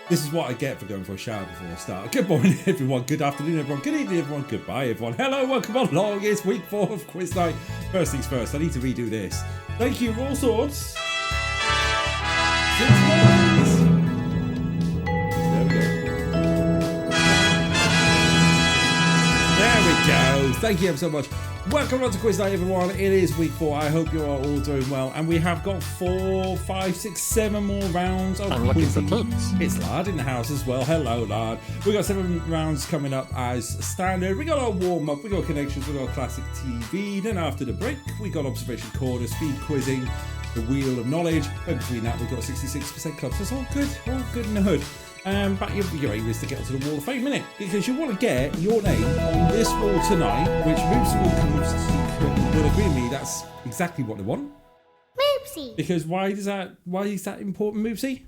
This is what I get for going for a shower before I start. Good morning, everyone. Good afternoon, everyone. Good evening, everyone. Goodbye, everyone. Hello, welcome along. It's week 4 of quiz night. First things first, I need to redo this. Thank you, all sorts. 6 months. There we go. There we go. Thank you ever so much. Welcome on to quiz night, everyone. It is week 4. I hope you are all doing well. And we have got 4, 5, 6, 7 more rounds of quizzing. It's Lard in the house as well. Hello, Lard. We got 7 rounds coming up as standard. We got our warm up. We got connections. We got classic TV. Then after the break, we got observation corner, speed quizzing, the wheel of knowledge. And between that, we got 66% clubs. So it's all good in the hood. But your aim is to get onto the Wall of Fame, innit? Because you want to get your name on this wall tonight, which Moopsy will agree with me, that's exactly what they want. Moopsy! Because why is that important, Moopsy?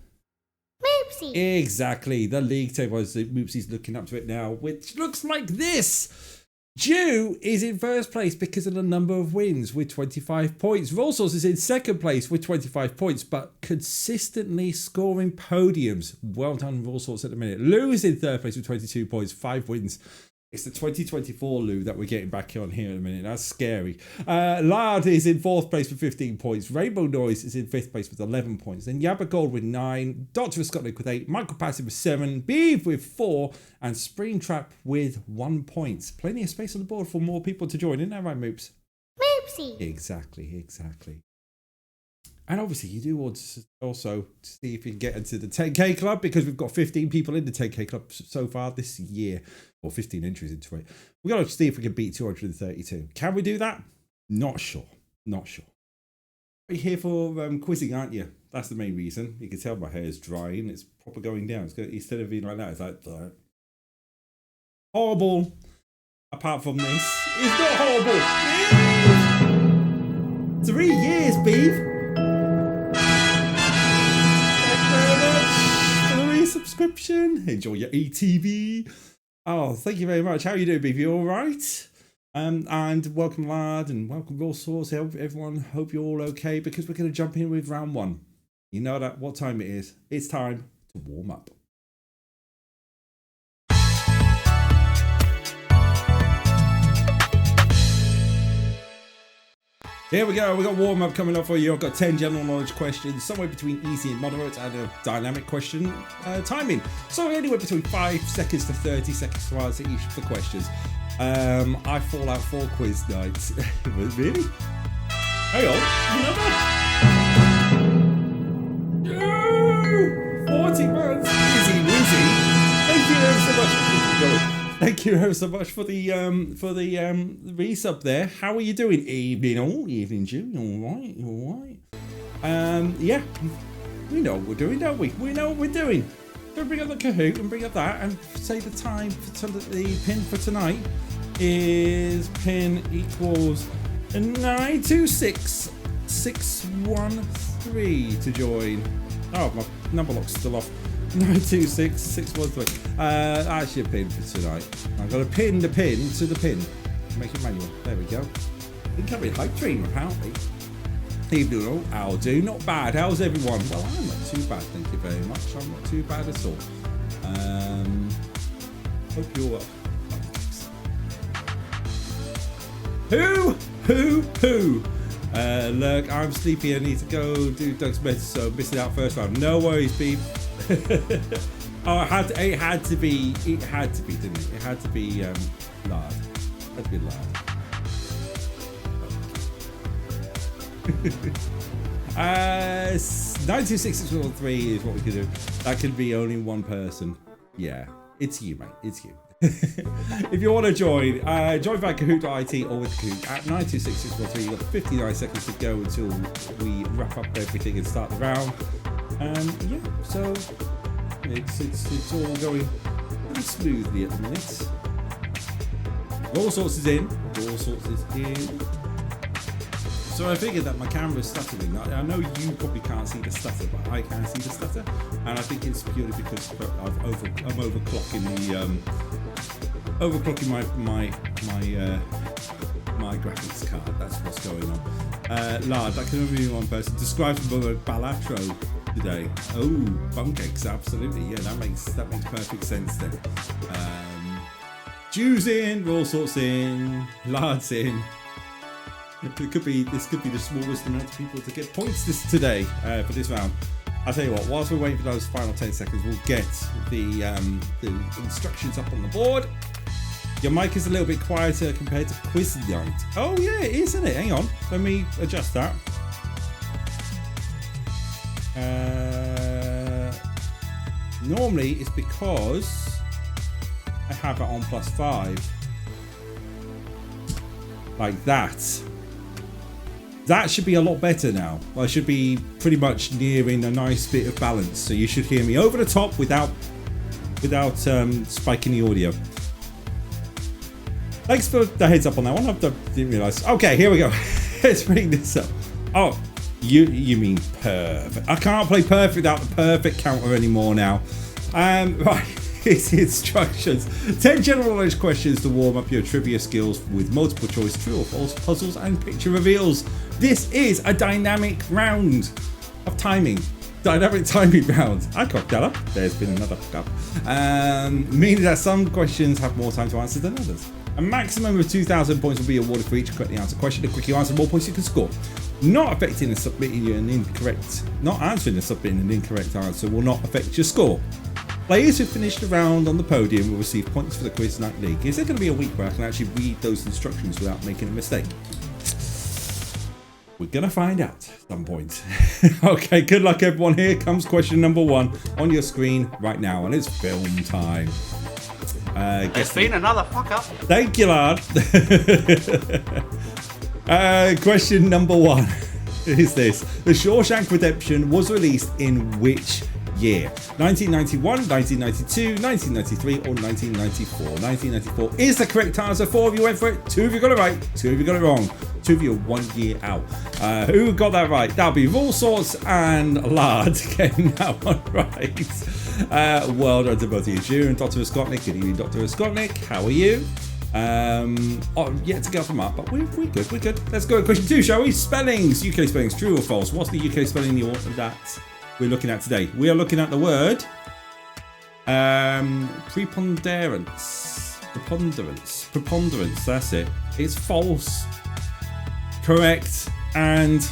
Moopsy! Exactly. The league table, Moopsy's looking up to it now, which looks like this. Jew is in first place because of the number of wins with 25 points. Rolsos is in second place with 25 points, but consistently scoring podiums. Well done, Rolsos, at the minute. Lou is in third place with 22 points, 5 wins. It's the 2024 Lou that we're getting back on here in a minute. That's scary. Lard is in 4th place with 15 points. Rainbow Noise is in 5th place with 11 points. Then Yabba Gold with 9. Doctor of Scotland with 8. Michael Passive with 7. Beeve with 4. And Springtrap with 1 point. Plenty of space on the board for more people to join. Isn't that right, Moops? Moopsy! Exactly. And obviously, you do want to also see if you can get into the 10K club, because we've got 15 people in the 10K club so far this year, or 15 entries into it. We've got to see if we can beat 232. Can we do that? Not sure. You're here for quizzing, aren't you? That's the main reason. You can tell my hair is drying. It's proper going down. Instead of being like that, it's like horrible. Apart from this, it's not horrible. 3 years, Beef. Subscription. Enjoy your ETV. Oh, thank you very much. How are you doing, baby? You all right? And welcome, Lard, and welcome all sorts. Everyone, hope you're all okay, because we're going to jump in with round 1. You know what time it is. It's time to warm up. Here we go. We got warm up coming up for you. I've got 10 general knowledge questions, somewhere between easy and moderate, and a dynamic question timing. So anywhere between 5 seconds to 30 seconds to answer each of the questions. I fall out 4 quiz nights. Really? Hang on. Another? 40 months. Easy wheezy. Thank you ever so much for keeping going. Thank you ever so much for the resub there. How are you doing? Evening, Jew. All right. Yeah, we know what we're doing, don't we? We know what we're doing. So bring up the Kahoot and bring up that, and say the time for the pin for tonight is pin equals 926613 to join. Oh, my number lock's still off. 926613. That's your pin for tonight. I've got to pin the pin to the pin. Make it manual. There we go. Incoming hype train, apparently. Evening all. I'll do. Not bad. How's everyone? Well, I'm not too bad, thank you very much. I'm not too bad at all. Hope you're well. Who? Look, I'm sleepy. I need to go do Doug's message, so I'm missing out first round. No worries, Beep. Oh, it had to be, didn't it? It had to be Lard. It had to be Lard. 926613 is what we can do. That could be only one person. Yeah, it's you, mate. It's you. If you want to join via Kahoot.it or with Kahoot at 926613. You've got 59 seconds to go until we wrap up everything and start the round. Yeah, so it's all going pretty smoothly at the minute. All sorts is in. So I figured that my camera's stuttering. I know you probably can't see the stutter, but I can see the stutter, and I think it's purely because I'm overclocking my graphics card. That's what's going on. Lard, that can only be one person. Describe the Balatro. today. Oh, Bumcakes, absolutely. Yeah, that makes perfect sense then. Jew's in, all sorts in, Lard's in. This could be the smallest amount of people to get points today for this round. I'll tell you what, whilst we're waiting for those final 10 seconds, we'll get the instructions up on the board. Your mic is a little bit quieter compared to quiz night. Oh yeah, it is, isn't it? Hang on, let me adjust that. Normally it's because I have it on +5. Like that. That should be a lot better now. I should be pretty much nearing a nice bit of balance. So you should hear me over the top without spiking the audio. Thanks for the heads up on that one. I didn't realise. Okay, here we go. Let's bring this up. Oh, you mean perfect. I can't play perfect without the perfect counter anymore now. Right. It's instructions. 10 general knowledge questions to warm up your trivia skills with multiple choice true or false puzzles and picture reveals. This is a dynamic round of timing. Dynamic timing round. I cocked that up. There's been another fuck up. Meaning that some questions have more time to answer than others. A maximum of 2,000 points will be awarded for each correctly answered question. The quicker you answer, the more points you can score. Not answering and submitting an incorrect answer will not affect your score. Players who finish the round on the podium will receive points for the Quiz Night League. Is there going to be a week where I can actually read those instructions without making a mistake? We're going to find out at some point. Okay, good luck everyone. Here comes question number 1 on your screen right now, and it's film time. It's been another fuck up. Thank you, Lard. Question number 1 is this. The Shawshank Redemption was released in which year? 1991, 1992, 1993 or 1994? 1994 is the correct answer. 4 of you went for it. 2 of you got it right. 2 of you got it wrong. 2 of you are 1 year out. Who got that right? That'll be All Sorts and Lard getting that one right. Well done to both of you. Drew and Dr. Skotnik. Good evening, Dr. Skotnik. How are you? Yet to get off the map, but we're good. We're good. Let's go to question 2, shall we? Spellings. UK spellings. True or false? What's the UK spelling that we're looking at today? We are looking at the word preponderance. That's it. It's false. Correct and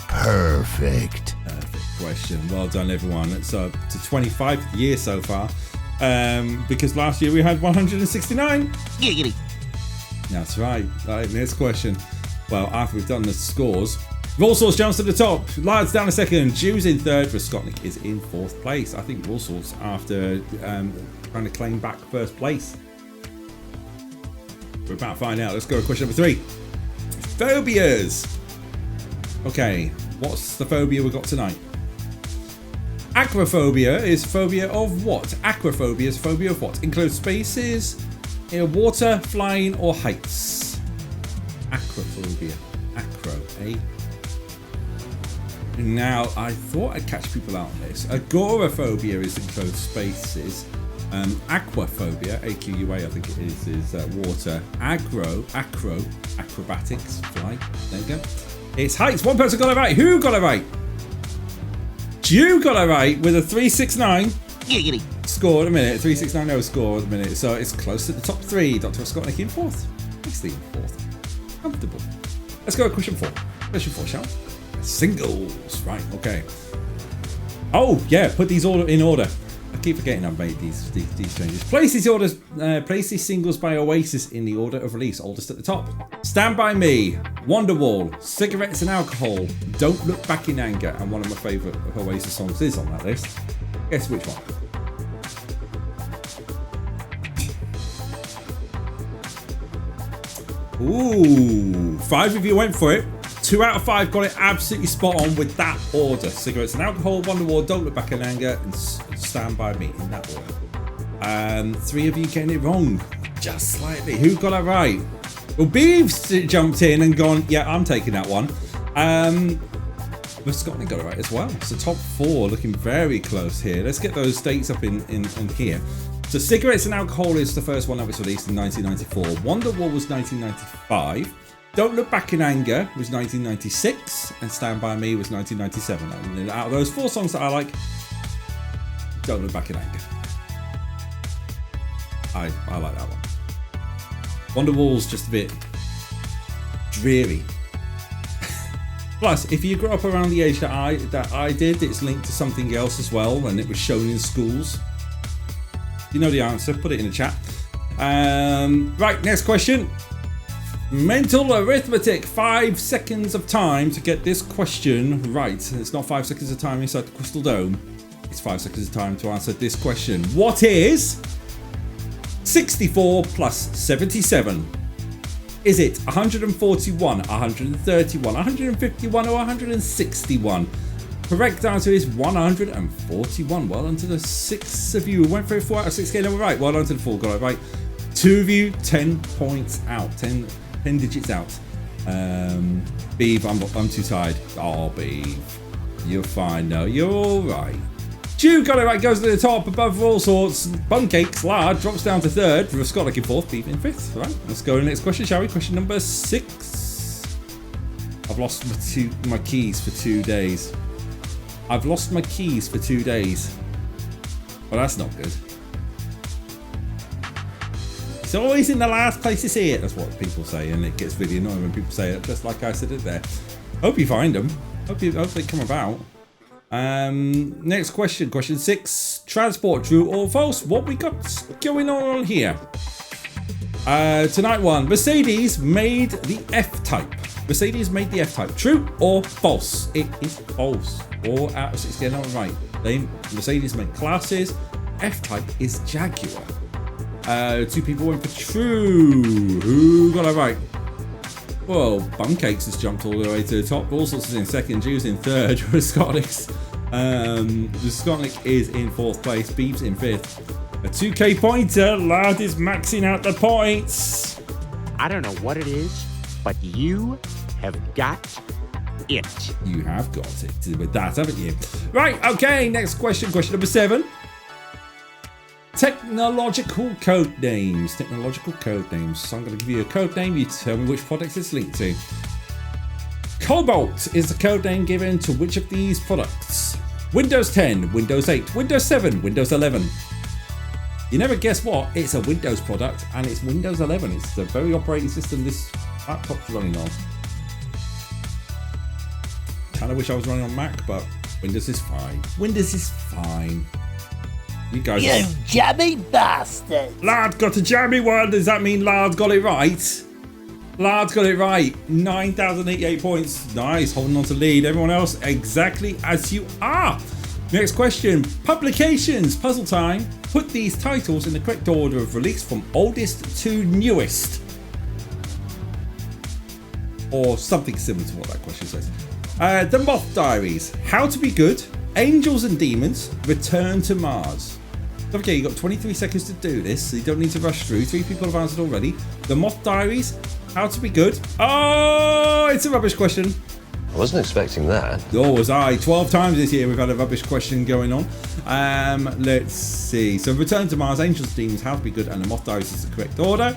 perfect. Perfect question. Well done, everyone. It's up to 25 for the year so far. Because last year we had 169. Giggity. That's right. Right, next question. Well, after we've done the scores, Rawsauce jumps to the top. Lard's down a second. Jew's in third. Skotnik is in 4th place. I think Rawsauce after trying to claim back 1st place. We're about to find out. Let's go to question number 3. Phobias. Okay, what's the phobia we got tonight? Aquaphobia is phobia of what? Aquaphobia is phobia of what? Includes spaces, water, flying, or heights. Aquaphobia. Acro, eh? Now, I thought I'd catch people out on this. Agoraphobia is enclosed spaces. Aquaphobia, AQUA, I think it is water. Acrobatics, fly. There you go. It's heights. One person got it right. Who got it right? Jew got it right with a 369. Giggity. Score at a minute. 369 score at a minute. So it's close to the top 3. Dr. Skotnik in 4th. Nicely in 4th. Comfortable. Let's go to question 4. Question 4, shall we? Singles. Right, okay. Oh, yeah, put these all in order. I keep forgetting I've made these changes. Place these singles by Oasis in the order of release, oldest at the top. Stand By Me, Wonderwall, Cigarettes and Alcohol, Don't Look Back in Anger, and one of my favourite Oasis songs is on that list. Guess which one? Ooh, 5 of you went for it. 2 out of 5 got it absolutely spot on with that order. Cigarettes and Alcohol, Wonderwall, Don't Look Back in Anger, and Stand By Me in that order. 3 of you getting it wrong, just slightly. Who got it right? Well, Beeves jumped in and gone, yeah, I'm taking that one. But Scotland got it right as well. So top 4 looking very close here. Let's get those dates up in here. So Cigarettes and Alcohol is the first one that was released in 1994. Wonderwall was 1995. Don't Look Back in Anger was 1996, and Stand By Me was 1997. And out of those 4 songs that I like, Don't Look Back in Anger. I like that one. Wonderwall's just a bit dreary. Plus, if you grew up around the age that I did, it's linked to something else as well, and it was shown in schools. You know the answer, put it in the chat. Right, next question. Mental arithmetic. 5 seconds of time to get this question right. It's not 5 seconds of time inside the Crystal Dome. It's 5 seconds of time to answer this question. What is 64 plus 77? Is it 141, 131, 151 or 161? Correct answer is 141. Well done to the 6 of you who went for it. 4 out of 6 getting it right. Well done to the 4 got it right. 2 of you, 10 points out. 10 digits out. Beeve, I'm too tired. Oh, Beeve. You're fine. No, you're all right. Jew got it right, goes to the top, above all sorts. Bumcakes, Lard drops down to 3rd. With Scott looking 4th, Beef in 5th. Right, let's go to the next question, shall we? Question number 6. I've lost my keys for 2 days. I've lost my keys for 2 days. Well, that's not good. It's always in the last place you see it. That's what people say, and it gets really annoying when people say it, just like I said it there. Hope you find them. Hope they come about. Next question, question 6. Transport, true or false? What we got going on here? Tonight one. Mercedes made the F-Type. Mercedes made the F-Type. True or false? It is false. 4 out of 6 getting it right. Mercedes made classes. F-Type is Jaguar. 2 people went for true. Who got it right? Well, Bumcakes has jumped all the way to the top. All sorts is in 2nd. Jew's in 3rd. Scotlick is in 4th place. Beeves in 5th. A 2k pointer. Lard is maxing out the points. I don't know what it is, but you have got it. You have got it with that, haven't you? Right, okay, next question. Question number 7. Technological code names. Technological code names. So I'm going to give you a code name. You tell me which product it's linked to. Cobalt is the code name given to which of these products? Windows 10, Windows 8, Windows 7, Windows 11. You never guess what? It's a Windows product, and it's Windows 11. It's the very operating system this laptop's running on. Kind of wish I was running on Mac, but Windows is fine. Windows is fine. You guys. You jammy bastard! Lard got a jammy one. Does that mean Lard got it right? Lard's got it right. 9,088 points. Nice, holding on to lead. Everyone else exactly as you are. Next question. Publications. Puzzle time. Put these titles in the correct order of release from oldest to newest. Or something similar to what that question says. The Moth Diaries. How to Be Good. Angels and Demons. Return to Mars. Okay, you've got 23 seconds to do this, so you don't need to rush through. 3 people have answered already. The Moth Diaries. How to Be Good. Oh, it's a rubbish question. I wasn't expecting that. Nor was I. 12 times this year we've had a rubbish question going on. Let's see. So Return to Mars, Angels, Demons, How to Be Good, and The Moth Diaries is the correct order.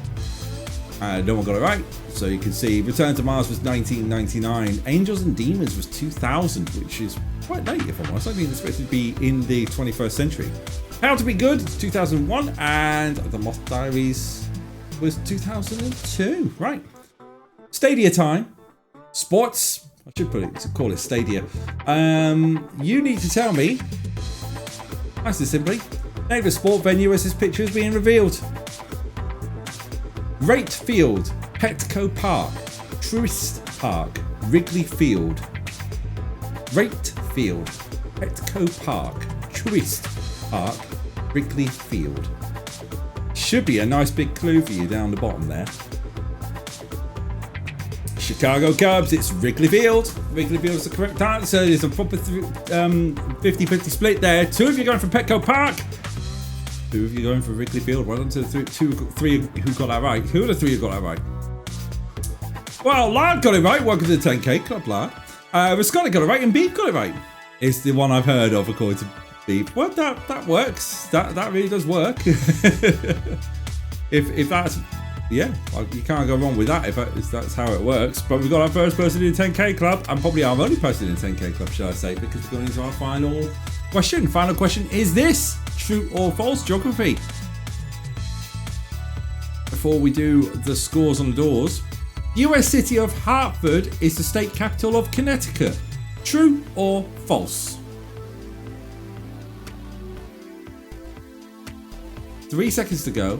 No one got it right. So you can see Return to Mars was 1999. Angels and Demons was 2000, which is quite late if I'm honest. I didn't expect it to be in the 21st century. How to Be Good, 2001. And The Moth Diaries was 2002. Right. Stadia time. Sports. I should call it Stadia. You need to tell me, nice and simply, name the sport venue as this picture is being revealed. Rate Field, Petco Park, Truist Park, Wrigley Field. Rate Field, Petco Park, Truist Park, Wrigley Field. Should be a nice big clue for you down the bottom there. Chicago Cubs, it's Wrigley Field. Wrigley Field is the correct answer. There's a proper 50-50 split there. 2 of you going for Petco Park. 2 of you going for Wrigley Field. Well done to the 3 who got that right. Who are the 3 who got that right? Well, Lard got it right. Welcome to the 10K Club, Lard. Scotty got it right, and Beef got it right. It's the one I've heard of, according to Beef. Well, that works. That really does work. if Yeah, well, you can't go wrong with that if that's how it works. But we've got our first person in the 10k club, and probably our only person in the 10k club, shall I say, because we're going into our final question. Final question is this: true or false geography? Before we do the scores on the doors, the US city of Hartford is the state capital of Connecticut. True or false? 3 seconds to go.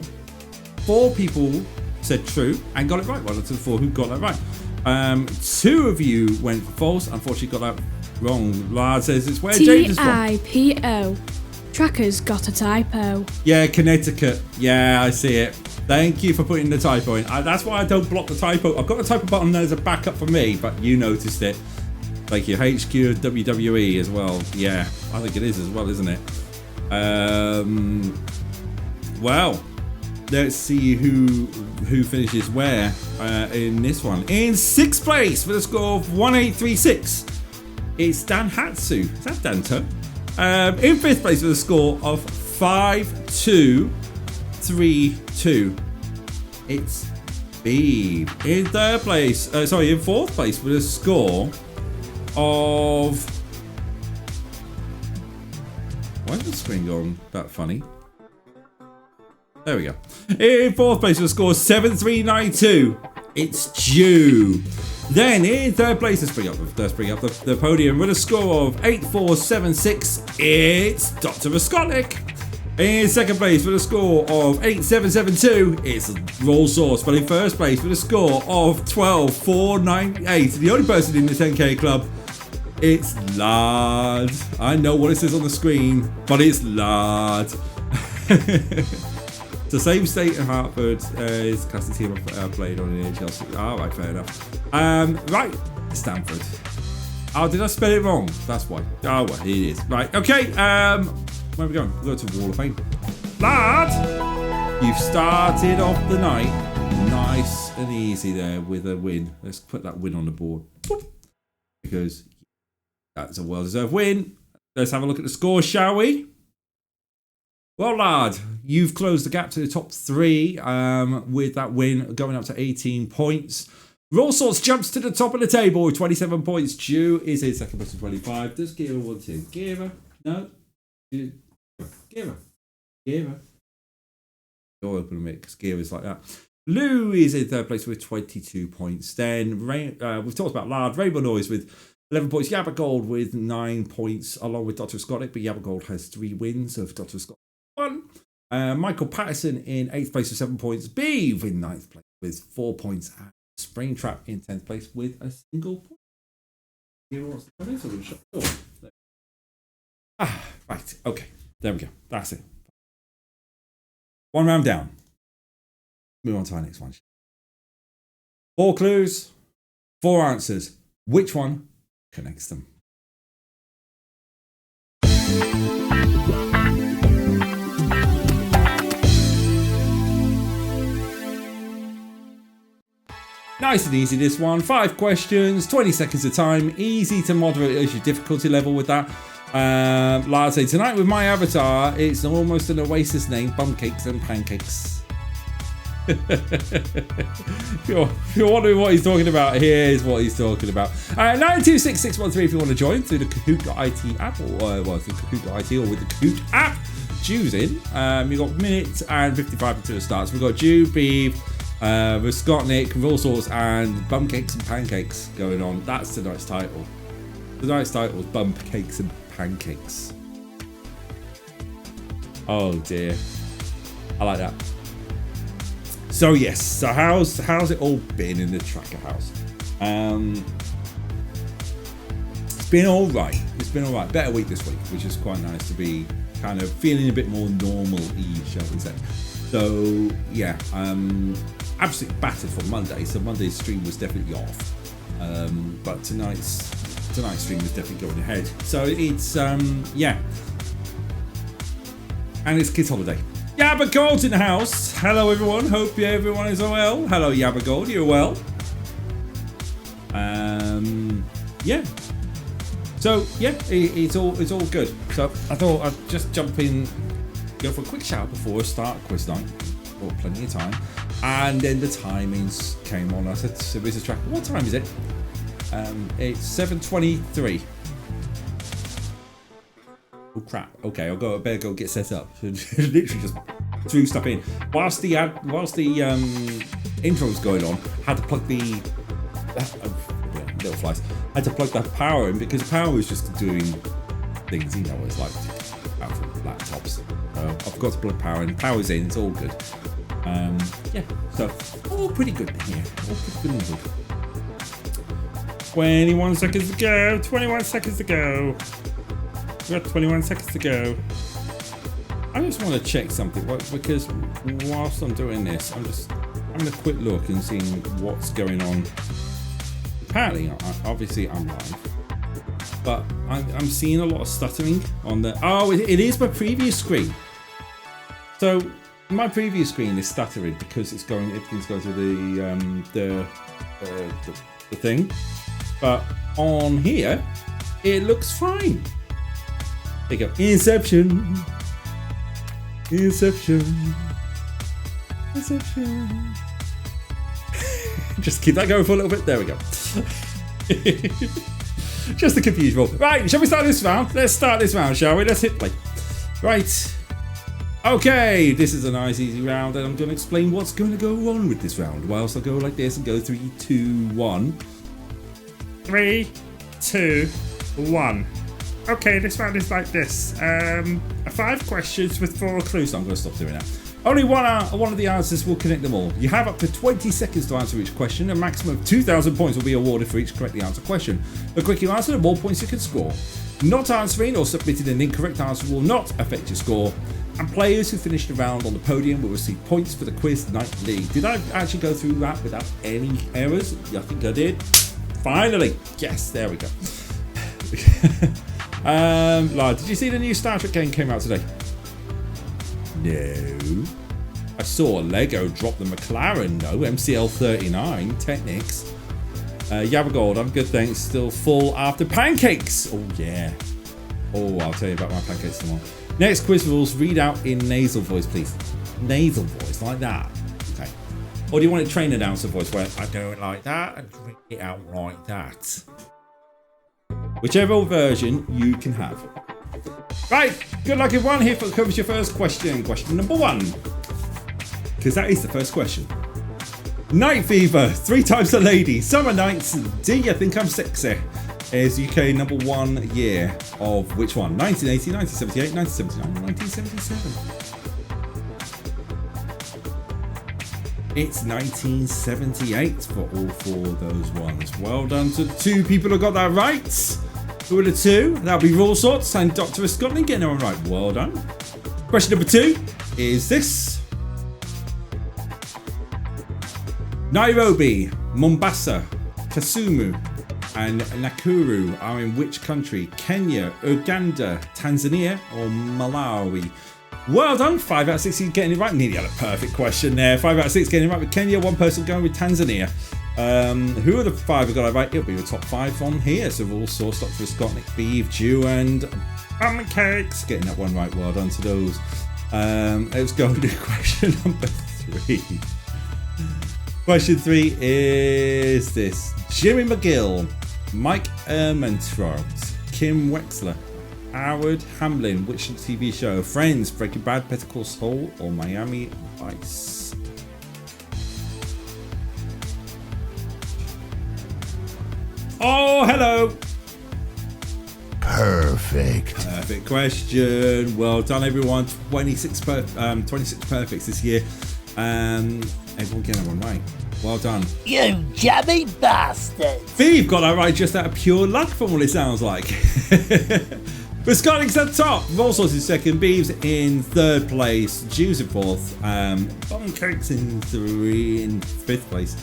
4 people said true and got it right. One out of the 4 who got that right. 2 of you went false. Unfortunately, got that wrong. Lard says it's where James is from. TIPO. Tracker's got a typo. Yeah, Connecticut. Yeah, I see it. Thank you for putting the typo in. That's why I don't block the typo. I've got the typo button there as a backup for me, but you noticed it. Thank you. HQ of WWE as well. Yeah, I think it is as well, isn't it? Well, let's see who finishes where in this one. In 6th place with a score of 1836, it's Dan Hatsu. Is that Danto? In 5th place with a score of 5232, it's Beeb. In 3rd place, in 4th place with a score of... Why is the screen going that funny? There we go. In 4th place with a score of 7392, it's Jew. Then in 3rd place, let's bring up the podium with a score of 8476, it's Dr. Raskotnik. In 2nd place with a score of 8772, it's Roll Sauce. But in 1st place with a score of 12498, the only person in the 10k club, it's Lard. I know what it says on the screen, but it's Lard. The same state in Hartford is classic team I've played on in Chelsea. All right, fair enough. Right, Stanford. Oh, did I spell it wrong? That's why. Oh, well, it is. Right, okay. Where are we going? We'll go to Wall of Fame. Lad, you've started off the night nice and easy there with a win. Let's put that win on the board. Boop. Because that's a well-deserved win. Let's have a look at the score, shall we? Well, Lard, you've closed the gap to the top 3 with that win going up to 18 points. Roll Sauce jumps to the top of the table with 27 points. Jew is in 2nd place with 25. Does Gira want to? Gira? No? Gira. Door open a minute because Gira is like that. Lou is in 3rd place with 22 points. Then we've talked about Lard. Rainbow Noise with 11 points. Yabba Gold with 9 points along with Dr. Scottick, but Yabba Gold has 3 wins of Dr. Scottick. 1. Michael Patterson in 8th place with 7 points. Beeve in 9th place with 4 points. And Springtrap in 10th place with a single point. Here wants to come in, so we'll shut the door. Right. Okay. There we go. That's it. 1 round down. Move on to our next one. 4 clues, 4 answers. Which one connects them? Nice and easy, this one. 5 questions, 20 seconds of time. Easy to moderate as your difficulty level with that. Like I say, tonight with my avatar, it's almost an Oasis name, Bumcakes and Pancakes. If you're wondering what he's talking about, here's what he's talking about. 926-613 if you want to join through the Kahoot.it app, or through Kahoot.it or with the Kahoot app. Jew's in. You've got minutes and 55 until it starts. We've got Jew, Beeve, with Scotnick, Roll Sauce, and Bumcakes and Pancakes going on. That's tonight's title. Tonight's title is Bumcakes and Pancakes. Oh dear. I like that. So yes, so how's it all been in the Tracker house? It's been alright. It's been alright. Better week this week, which is quite nice to be kind of feeling a bit more normal-y, shall we say. So yeah, absolutely battered for Monday. So Monday's stream was definitely off. But tonight's stream was definitely going ahead. So it's yeah. And it's kids' holiday. Yabba Gold's in the house. Hello everyone. Hope everyone is well. Hello Yabba Gold, you're well. Yeah. So yeah, it's all good. So I thought I'd just jump in, go for a quick shower before I start quiz night. Got plenty of time. And then the timings came on. I said to Mrs. Tracker, what time is it? It's 7:23. Oh crap! Okay, I better go get set up. Literally just threw stuff in whilst the intro was going on. Had to plug the little flies. Had to plug that power in because the power was just doing things. You know what it's like out from laptops. I forgot to plug power in. Power's in. It's all good. Yeah. So all pretty good here. All pretty good and good. 21 seconds to go. 21 seconds to go. We got 21 seconds to go. I just want to check something because whilst I'm doing this, I'm just having a quick look and seeing what's going on. Apparently, obviously, I'm live, but I'm seeing a lot of stuttering on the. Oh, it is my previous screen. So my previous screen is stuttering because everything's going through the thing, but on here it looks fine. There you go. Inception. Just keep that going for a little bit. There we go. Just to confuse you all. Right, shall we start this round? Let's start this round, shall we? Let's hit play. Right. Okay, this is a nice easy round, and I'm going to explain what's going to go on with this round. Whilst I go like this and go 3, 2, 1. 3, 2, 1. Okay, this round is like this. 5 questions with 4 clues. So I'm going to stop doing that. Only one of the answers will connect them all. You have up to 20 seconds to answer each question. A maximum of 2,000 points will be awarded for each correctly answered question. The quicker you answer, the more points you can score. Not answering or submitting an incorrect answer will not affect your score. And players who finish the round on the podium will receive points for the quiz night league. Did I actually go through that without any errors? I think I did. Finally. Yes, there we go. Lard, did you see the new Star Trek game came out today? No. I saw Lego drop the McLaren, no. MCL 39, Technics. Yabagold, I'm good, thanks. Still full after Pancakes. Oh, yeah. Oh, I'll tell you about my pancakes tomorrow. Next quiz rules, read out in nasal voice, please. Nasal voice, like that. Okay. Or do you want a train announcer voice where I do it like that and read it out like that? Whichever version you can have. Right, good luck everyone. Here comes your first question. Question number 1. Because that is the first question. Night Fever, 3 times a lady. Summer Nights, Do You Think I'm Sexy? Is UK number 1 year of which one? 1980, 1978, 1979, 1977. It's 1978 for all 4 of those ones. Well done to the 2 people who got that right. Who are the 2? That'll be Raw Sorts and Dr. Scotland getting that one right. Well done. Question number 2 is this. Nairobi, Mombasa, Kisumu and Nakuru are in which country? Kenya, Uganda, Tanzania or Malawi? Well done. 5 out of 6 getting it right. Nearly had a perfect question there. 5 out of 6 getting it right with Kenya. 1 person going with Tanzania. Who are the 5 who got it right? It'll be the top 5 on here. So Raw Sauce, Dr. Scott, Nick Beeve, Jew and Bumcakes getting that one right. Well done to those. Let's go to question number 3. Question 3 is this. Jimmy McGill, Mike Ehrmantraut, Kim Wexler, Howard Hamlin. Which TV show? Friends, Breaking Bad, Better Call Saul or Miami Vice? Oh, hello. Perfect question. Well done, everyone. 26 perfects this year. Everyone getting that one right. Well done. You jammy bastard. Steve got that right just out of pure luck from what it sounds like. But Scott's at top. Volsos in second. Beeves in 3rd place. Jews in 4th. Bumcakes in 5th place.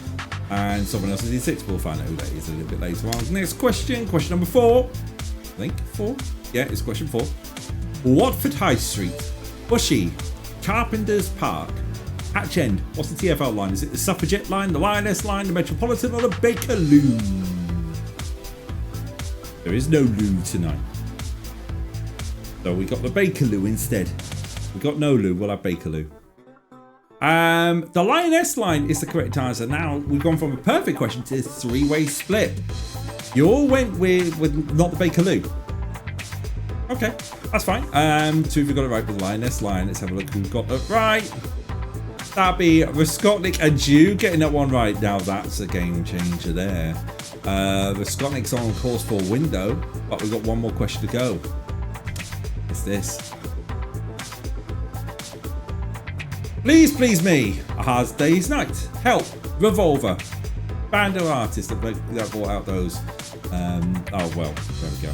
And someone else is in 6th. We'll find out who that is a little bit later on. Next question. Question number 4. I think 4. Yeah, it's question 4. Watford High Street. Bushy. Carpenter's Park. Hatch End. What's the TfL line? Is it the Suffragette line, the Lioness line, the Metropolitan, or the Bakerloo? There is no loo tonight. So we got the Bakerloo instead. We got no loo, we'll have Bakerloo. The lioness line is the correct answer. Now we've gone from a perfect question to a three-way split. You all went with not the Bakerloo. Okay, that's fine. Two of you got it right with the lioness line. Let's have a look who got it right. That'd be Raskotnik and Jew getting that one right. Now that's a game changer there. Raskotnik's on course for a window, but we've got one more question to go. What's this? Please Please Me, A Hard Day's Night, Help, Revolver, Band of Artists that brought out those. Oh well, there we go.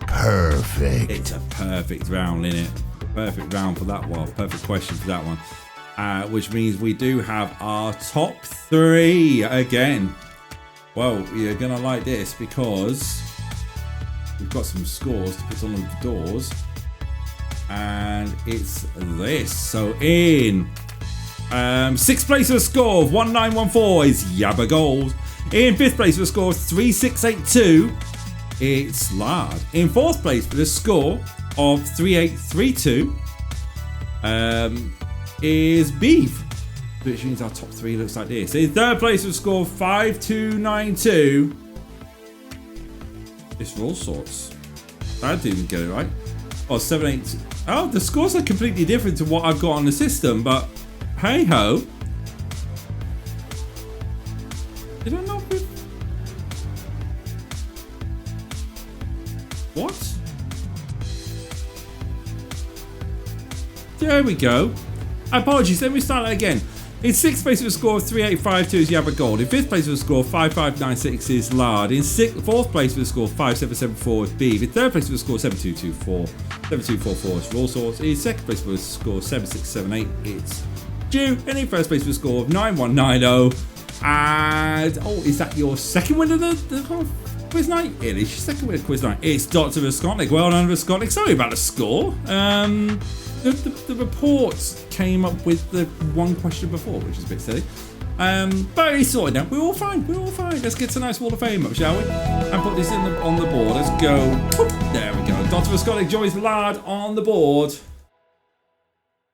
Perfect. It's a perfect round, isn't it? Perfect round for that one. Perfect question for that one. Which means we do have our top three again. Well, you're gonna like this because we've got some scores to put on the doors. And it's this. So in sixth place with a score of 1914 is Yabba Gold. In fifth place with a score of 3682, it's Lard. In fourth place with a score of 3832 is Beef, which means our top three looks like this. In third place with a score of 5292, it's All Sorts. I didn't get it right. Oh, 782. Oh, the scores are completely different to what I've got on the system, but hey ho. Did I not? What? There we go. Apologies, let me start that again. In sixth place with a score of 3852 is Yabba Gold. In fifth place with a score of 5596 is Lard. In fourth place with a score of 5774 is Beef. In third place with a score of 7244 is Raw Sorts. In second place with a score of 7678 it's Jew. And in first place with a score of 9190. And is that your second win of the quiz night? It is your second win of quiz night. It's Dr. Raskotnik. Well done, Raskotnik. Sorry about the score. The reports came up with the one question before, which is a bit silly. But it's sorted now. We're all fine. Let's get some nice Wall of Fame up, shall we? And put this on the board. Let's go. There we go. Dr. Raskotnik joins Lard on the board.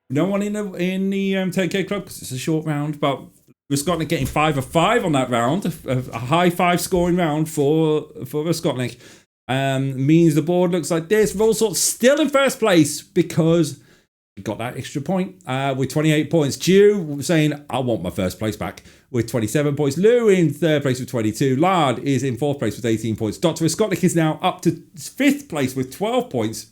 No one in the 10K club because it's a short round, but Raskotnik getting 5 of 5 on that round. A high 5 scoring round for Raskotnik. Means the board looks like this. Roll Sorts still in first place because he got that extra point with 28 points. Jew saying, I want my first place back with 27 points. Lou in third place with 22. Lard is in fourth place with 18 points. Dr. Raskotnik is now up to fifth place with 12 points.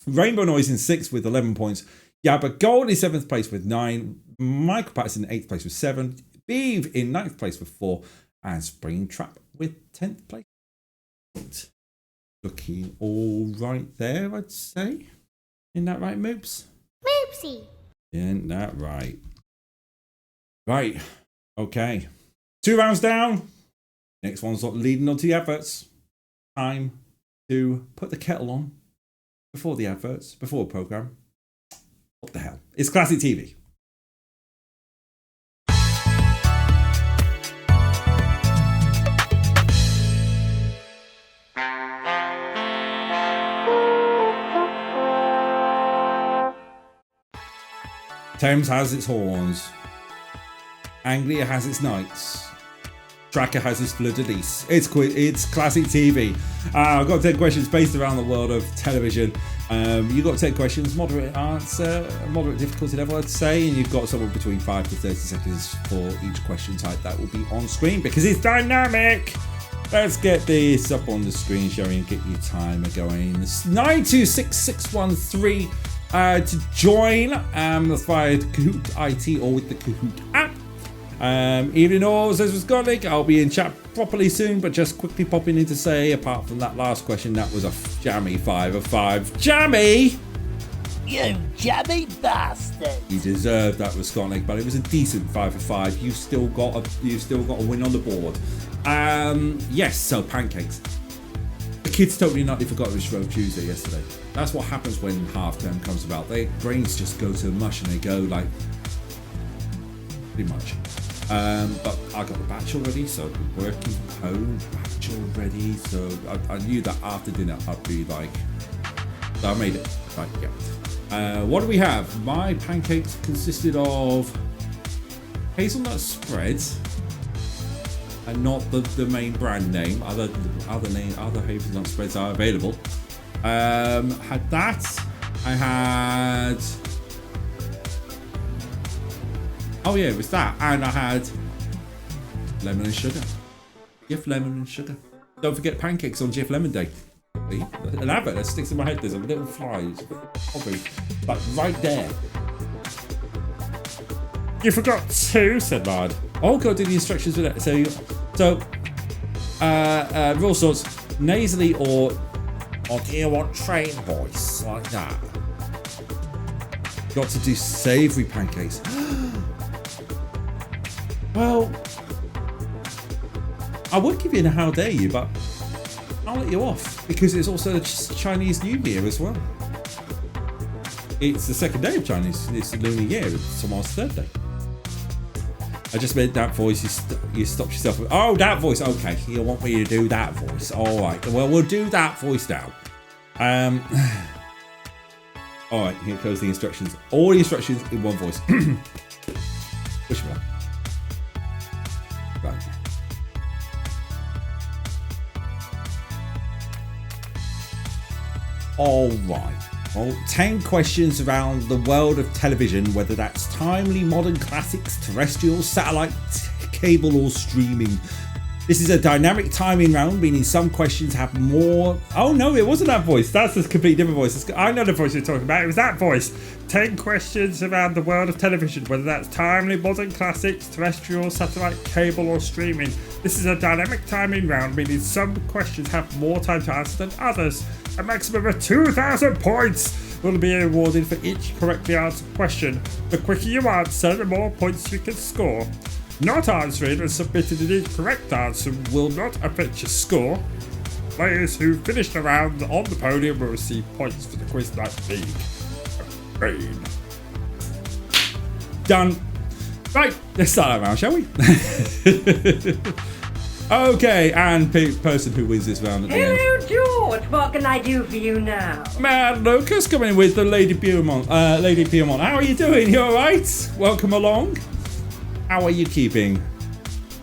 Rainbow Noise in sixth with 11 points. Yabba Gold in seventh place with 9. Michael Patterson in eighth place with 7. Beeve in ninth place with 4. And Spring Trap with 10th place. Looking all right there, I'd say. Isn't that right, Moops? Moopsy. Isn't that right? Right. Okay. 2 rounds down. Next one's leading on to the adverts. Time to put the kettle on before the adverts, before the programme. What the hell? It's classic TV. Thames has its horns. Anglia has its knights. Tracker has its fleur-de-lis. It's classic TV. I've got 10 questions based around the world of television. You've got 10 questions, moderate answer, moderate difficulty level, I'd say, and you've got somewhere between 5 to 30 seconds for each question type that will be on screen because it's dynamic. Let's get this up on the screen, shall we, and get your timer going. It's 926613 to join via Kahoot IT or with the Kahoot app. Evening all, says Raskotnik. I'll be in chat properly soon, but just quickly popping in to say, apart from that last question, that was a jammy 5 of 5. Jammy! You jammy bastard! You deserved that, Raskotnik, but it was a decent 5 of 5. You still got a win on the board. Yes, so Pancakes. The kids totally nutty forgot it was Shrove Tuesday yesterday. That's what happens when half term comes about. Their brains just go to mush and they go like pretty much. But I got the batch already, so working from home, batch already. So I knew that after dinner I'd be like, so I made it. Like, yeah. What do we have? My pancakes consisted of hazelnut spreads, and not the main brand name. Other hazelnut spreads are available. Had that. I had. Oh yeah, it was that, and I had lemon and sugar. Jif lemon and sugar. Don't forget pancakes on Jif Lemon Day. See? An advert that sticks in my head. There's a little fly, hovering, like right there. You forgot 2, said Lard. Oh, God, do the instructions with it. So, real sorts, nasally or do you want train voice like that? Got to do savoury pancakes. Well, I would give you a how dare you, but I'll let you off because it's also Chinese New Year as well. It's the second day of Chinese. It's the Lunar Year. It's tomorrow's third day. I just made that voice. You stopped yourself. Oh, that voice. Okay, you want me to do that voice? All right. Well, we'll do that voice now. All right. Here goes the instructions. All the instructions in one voice. Which one? Right. All right. Well, 10 questions around the world of television, whether that's timely modern classics, terrestrial, satellite, cable, or streaming. This is a dynamic timing round, meaning some questions have more. Oh no, it wasn't that voice. That's a completely different voice. I know the voice you're talking about. It was that voice. 10 questions around the world of television, whether that's timely modern classics, terrestrial, satellite, cable, or streaming. This is a dynamic timing round, meaning some questions have more time to answer than others. A maximum of 2,000 points will be awarded for each correctly answered question. The quicker you answer, the more points you can score. Not answering and submitting an incorrect answer will not affect your score. Players who finish the round on the podium will receive points for the quiz night league. Brain. Done. Right, let's start that round, shall we? Okay, and person who wins this round at the end. Hello, George. What can I do for you now? Man, Lucas coming in with the Lady Beaumont. Lady Beaumont, how are you doing? You all right? Welcome along. How are you keeping?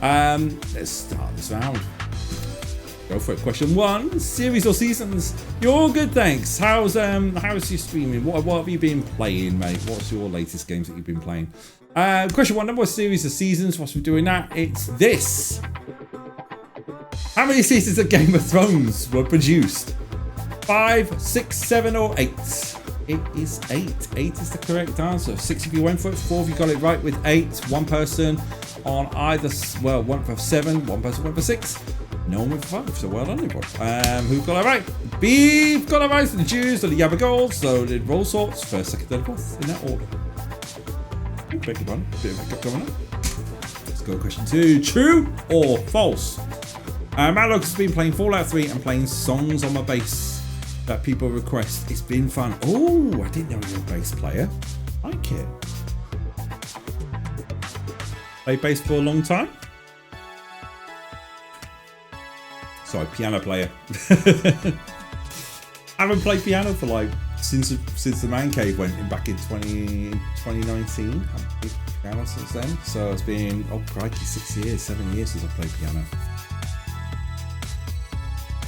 Let's start this round. Go for it. Question 1: series or seasons? You're all good, thanks. How's your streaming? What have you been playing, mate? What's your latest games that you've been playing? Question 1: number of series or seasons? Whilst we're doing that, it's this. How many seasons of Game of Thrones were produced? 5, 6, 7, or 8? It is 8. 8 is the correct answer. 6 if you went for it, 4 if you got it right with 8. One person on either, well, one for 7, one person went for 6. No one went for 5, so well done, everyone. Who got it right? B got it right. So the Jews, so the Yabba so did roll sorts. First, second, third, fourth, in that order. Beg your pardon. Bit of makeup going on. Let's go question 2. True or false? Mallox has been playing Fallout 3 and playing songs on my bass that people request. It's been fun. Oh, I didn't know you were a bass player. I like it. Played bass for a long time? Sorry, piano player. I haven't played piano for like since the Man Cave went in back in 2019. I've played piano since then. So it's been, oh crikey, 7 years since I played piano.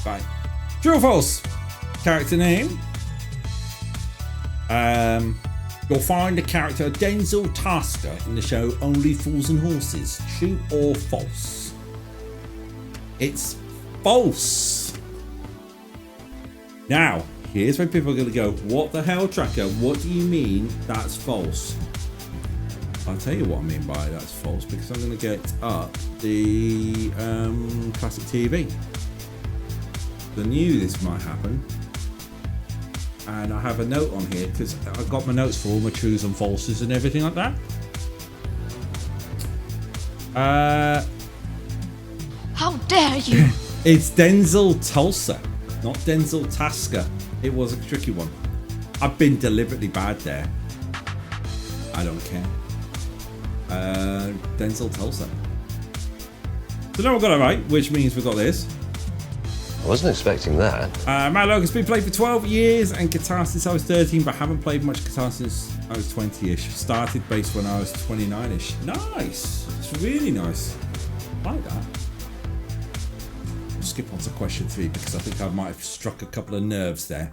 Right. True or false? Character name. You'll find the character Denzel Tasker in the show Only Fools and Horses. True or false? It's false. Now, here's where people are going to go, what the hell, Tracker? What do you mean that's false? I'll tell you what I mean by that's false, because I'm going to get up the classic TV. I knew this might happen, and I have a note on here because I've got my notes for all my trues and falses and everything like that. How dare you? It's Denzel Tulsa, not Denzel Tasker. It was a tricky one. I've been deliberately bad there. I don't care. Denzel Tulsa. So now we've got it right, which means we've got this. I wasn't expecting that. Matt Logan's been playing for 12 years and guitar since I was 13, but haven't played much guitar since I was 20-ish. Started bass when I was 29-ish. Nice. It's really nice. I like that. We'll skip on to question 3 because I think I might have struck a couple of nerves there.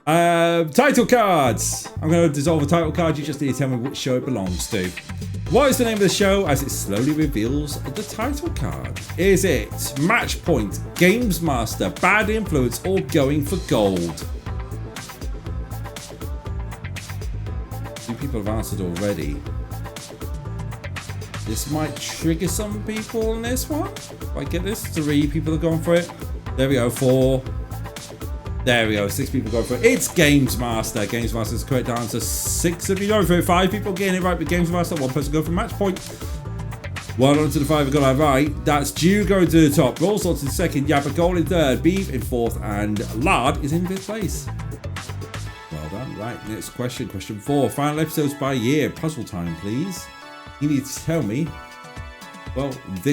Title cards. I'm going to dissolve a title card. You just need to tell me which show it belongs to. What is the name of the show as it slowly reveals the title card? Is it Match Point, Games Master, Bad Influence, or Going for Gold? 2 people have answered already. This might trigger some people on this one. If I get this, 3 people have gone for it. There we go, 4. There we go, 6 people going for it. It's Games Master. Games Master is the correct answer. 6 of you going for it. 5 people getting it right with Games Master. 1 person going for Match Point. 1 on to the 5 who got that right. That's Dew going to the top. Roll Sorts in second. Yappa Gold in third. Beef in fourth. And Lard is in 5th place. Well done. Right, next question. Question 4. Final episodes by year. Puzzle time, please. You need to tell me, well, the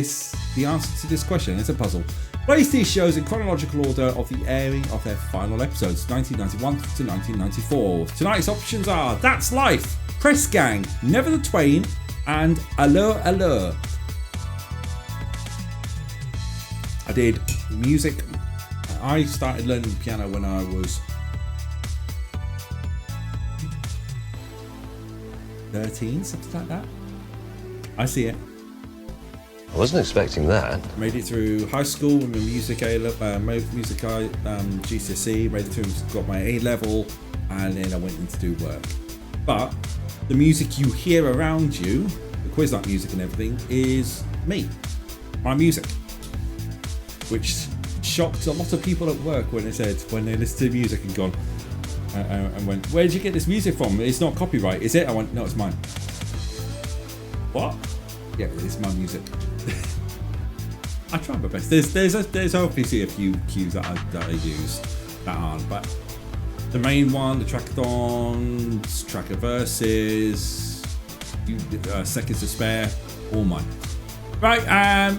answer to this question. It's a puzzle. Place these shows in chronological order of the airing of their final episodes, 1991 to 1994. Tonight's options are That's Life, Press Gang, Never the Twain, and Allure Allure. I did music. I started learning piano when I was 13, something like that. I see it. I wasn't expecting that. Made it through high school with my music GCSE, made it through, got my A level, and then I went in to do work. But the music you hear around you, the Quizlet music and everything, is me, my music, which shocked a lot of people at work when they listened to music and gone and went, "Where did you get this music from? It's not copyright, is it?" I went, "No, it's mine." What? Yeah, it's my music. I try my best. There's obviously a few cues that I use that aren't, but the main one, the Trackathons, Tracker Verses, Seconds to Spare, all mine. Right,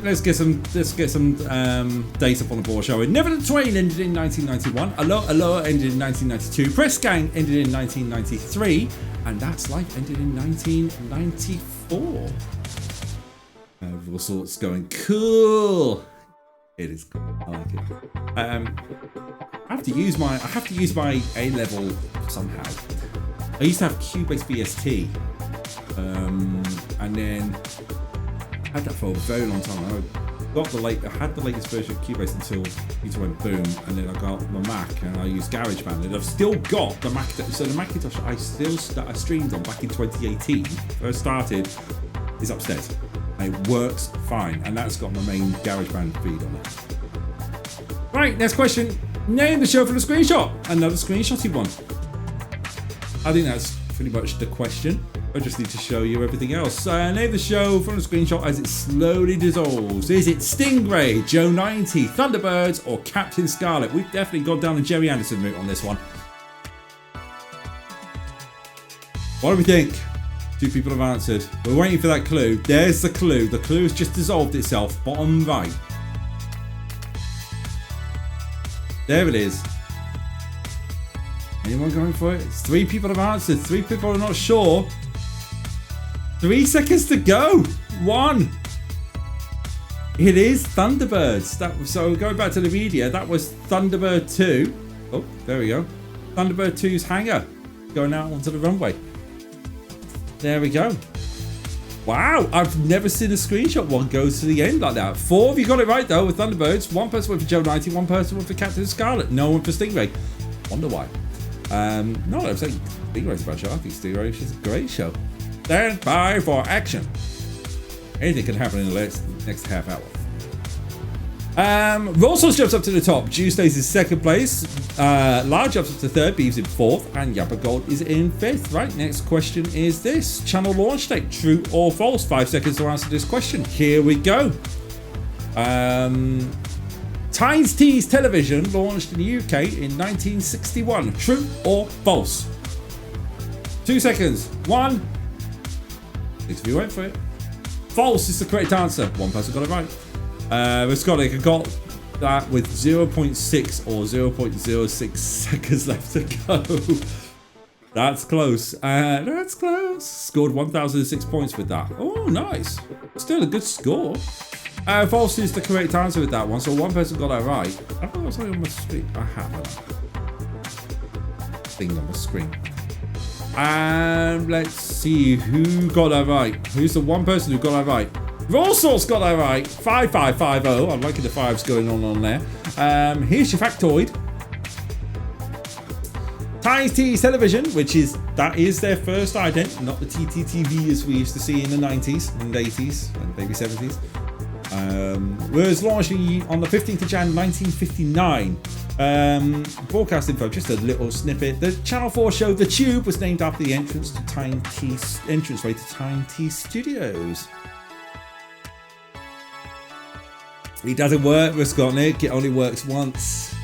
let's get some dates up on the board, shall we? Never the Twain ended in 1991. Allure ended in 1992. Press Gang ended in 1993, and That's Life ended in 1994. All sorts going cool. It is cool. I like it. I have to use my A level somehow. I used to have Cubase BST, and then I had that for a very long time. I had the latest version of Cubase until it went boom, and then I got my Mac and I used GarageBand, and I've still got the Mac. So the Macintosh I streamed on back in 2018, first started, is upstairs. It works fine, and that's got my main GarageBand feed on it. Right, next question. Name the show from the screenshot. Another screenshotted one. I think that's pretty much the question. I just need to show you everything else. Name the show from the screenshot as it slowly dissolves. Is it Stingray, Joe 90, Thunderbirds, or Captain Scarlet? We've definitely gone down the Jerry Anderson route on this one. What do we think? 2 people have answered. We're waiting for that clue. There's the clue. The clue has just dissolved itself. Bottom right. There it is. Anyone going for it? 3 people have answered. 3 people are not sure. 3 seconds to go. 1. It is Thunderbirds. So going back to the media, that was Thunderbird 2. Oh, there we go. Thunderbird 2's hangar going out onto the runway. There we go. Wow, I've never seen a screenshot one go to the end like that. 4 of you got it right though with Thunderbirds. 1 person went for Joe 90, 1 person went for Captain Scarlet. No one for Stingray. Wonder why. No, I'm saying Stingray's a bad show. I think Stingray is a great show. Stand by for action. Anything can happen in the next half hour. Rolsos jumps up to the top. Dew stays in 2nd place. Lard jumps up to 3rd. Beeves in 4th. And Yappa Gold is in 5th. Right, next question is this. Channel launch date, true or false? 5 seconds to answer this question. Here we go. Tynes Tees Television launched in the UK in 1961. True or false? 2 seconds. 1. 6 of you went for it. False is the correct answer. 1 person got it right. Scott got that with 0.6 or 0.06 seconds left to go. That's close. That's close. Scored 1,006 points with that. Oh, nice. Still a good score. False is the correct answer with that one, so one person got that right. I thought it was on my screen. I have that thing on the screen. And let's see who got that right. Who's the one person who got that right? All Sorts got that right. 5550. I'm liking the fives going on there. Here's your factoid. Tiny T's Television, that is their first ident, not the TTTV as we used to see in the 90s and 80s and maybe 70s. Was launched on the 15th of January 1959. Broadcast info, just a little snippet. The Channel 4 show The Tube was named after the entranceway to Tiny T Studios. It doesn't work with Scott Nick, it only works once.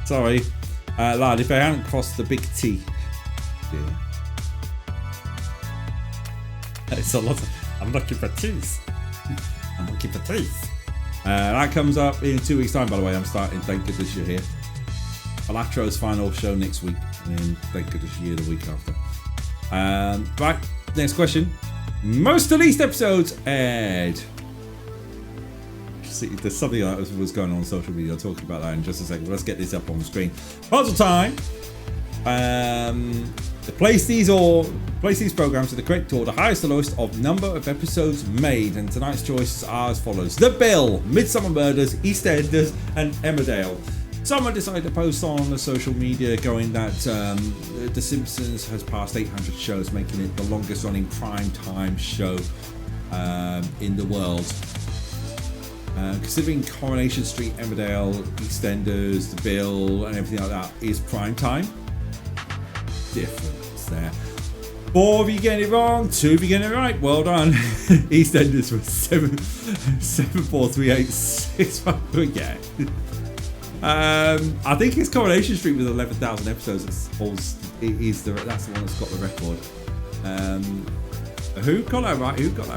Sorry. Lard, if I hadn't crossed the big T. Yeah. It's a lot of, I'm looking for teeth. I'm looking for teeth. That comes up in 2 weeks' time, by the way. I'm starting, thank goodness you're here. Alatro's final show next week, and then thank goodness you're here the week after. Right, next question. Most released episodes aired. See, there's something that was going on social media. I'll talk about that in just a second. Let's get this up on the screen. Puzzle time. Place these programs in the correct order, highest to lowest of number of episodes made. And tonight's choices are as follows: The Bill, Midsummer Murders, EastEnders, and Emmerdale. Someone decided to post on the social media going that The Simpsons has passed 800 shows, making it the longest running prime time show in the world. Considering Coronation Street, Emmerdale, EastEnders, The Bill, and everything like that is prime time, difference there. 4 of you getting it wrong, 2 of you getting it right. Well done. EastEnders was 74386. Yeah. I think it's Coronation Street with 11,000 episodes. That's the one that's got the record. Who got that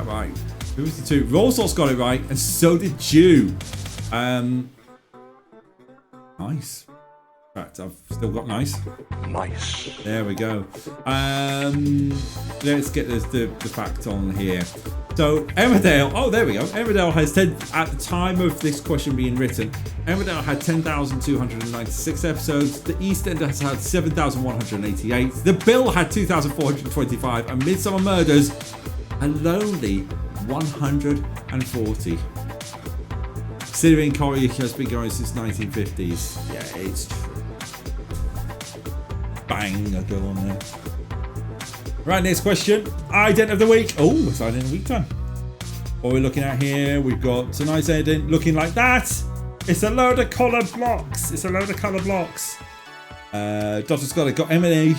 right? Who was the 2? Roll Sauce got it right, and so did Jew. Nice. In fact, I've still got nice. Nice. There we go. Let's get the fact on here. So Emmerdale, oh there we go. Emmerdale has 10 at the time of this question being written. Emmerdale had 10,296 episodes. The EastEnders has had 7,188. The Bill had 2,425, and Midsummer Murders a lonely 140. Considering Corrie has been going since 1950s. Yeah, it's true. Bang, I go on there. Right, next question. Ident of the week. Oh, it's Ident of the week time. What we're looking at here, we've got tonight's ident looking like that. It's a load of colour blocks. Dr. Scott got Emmerdale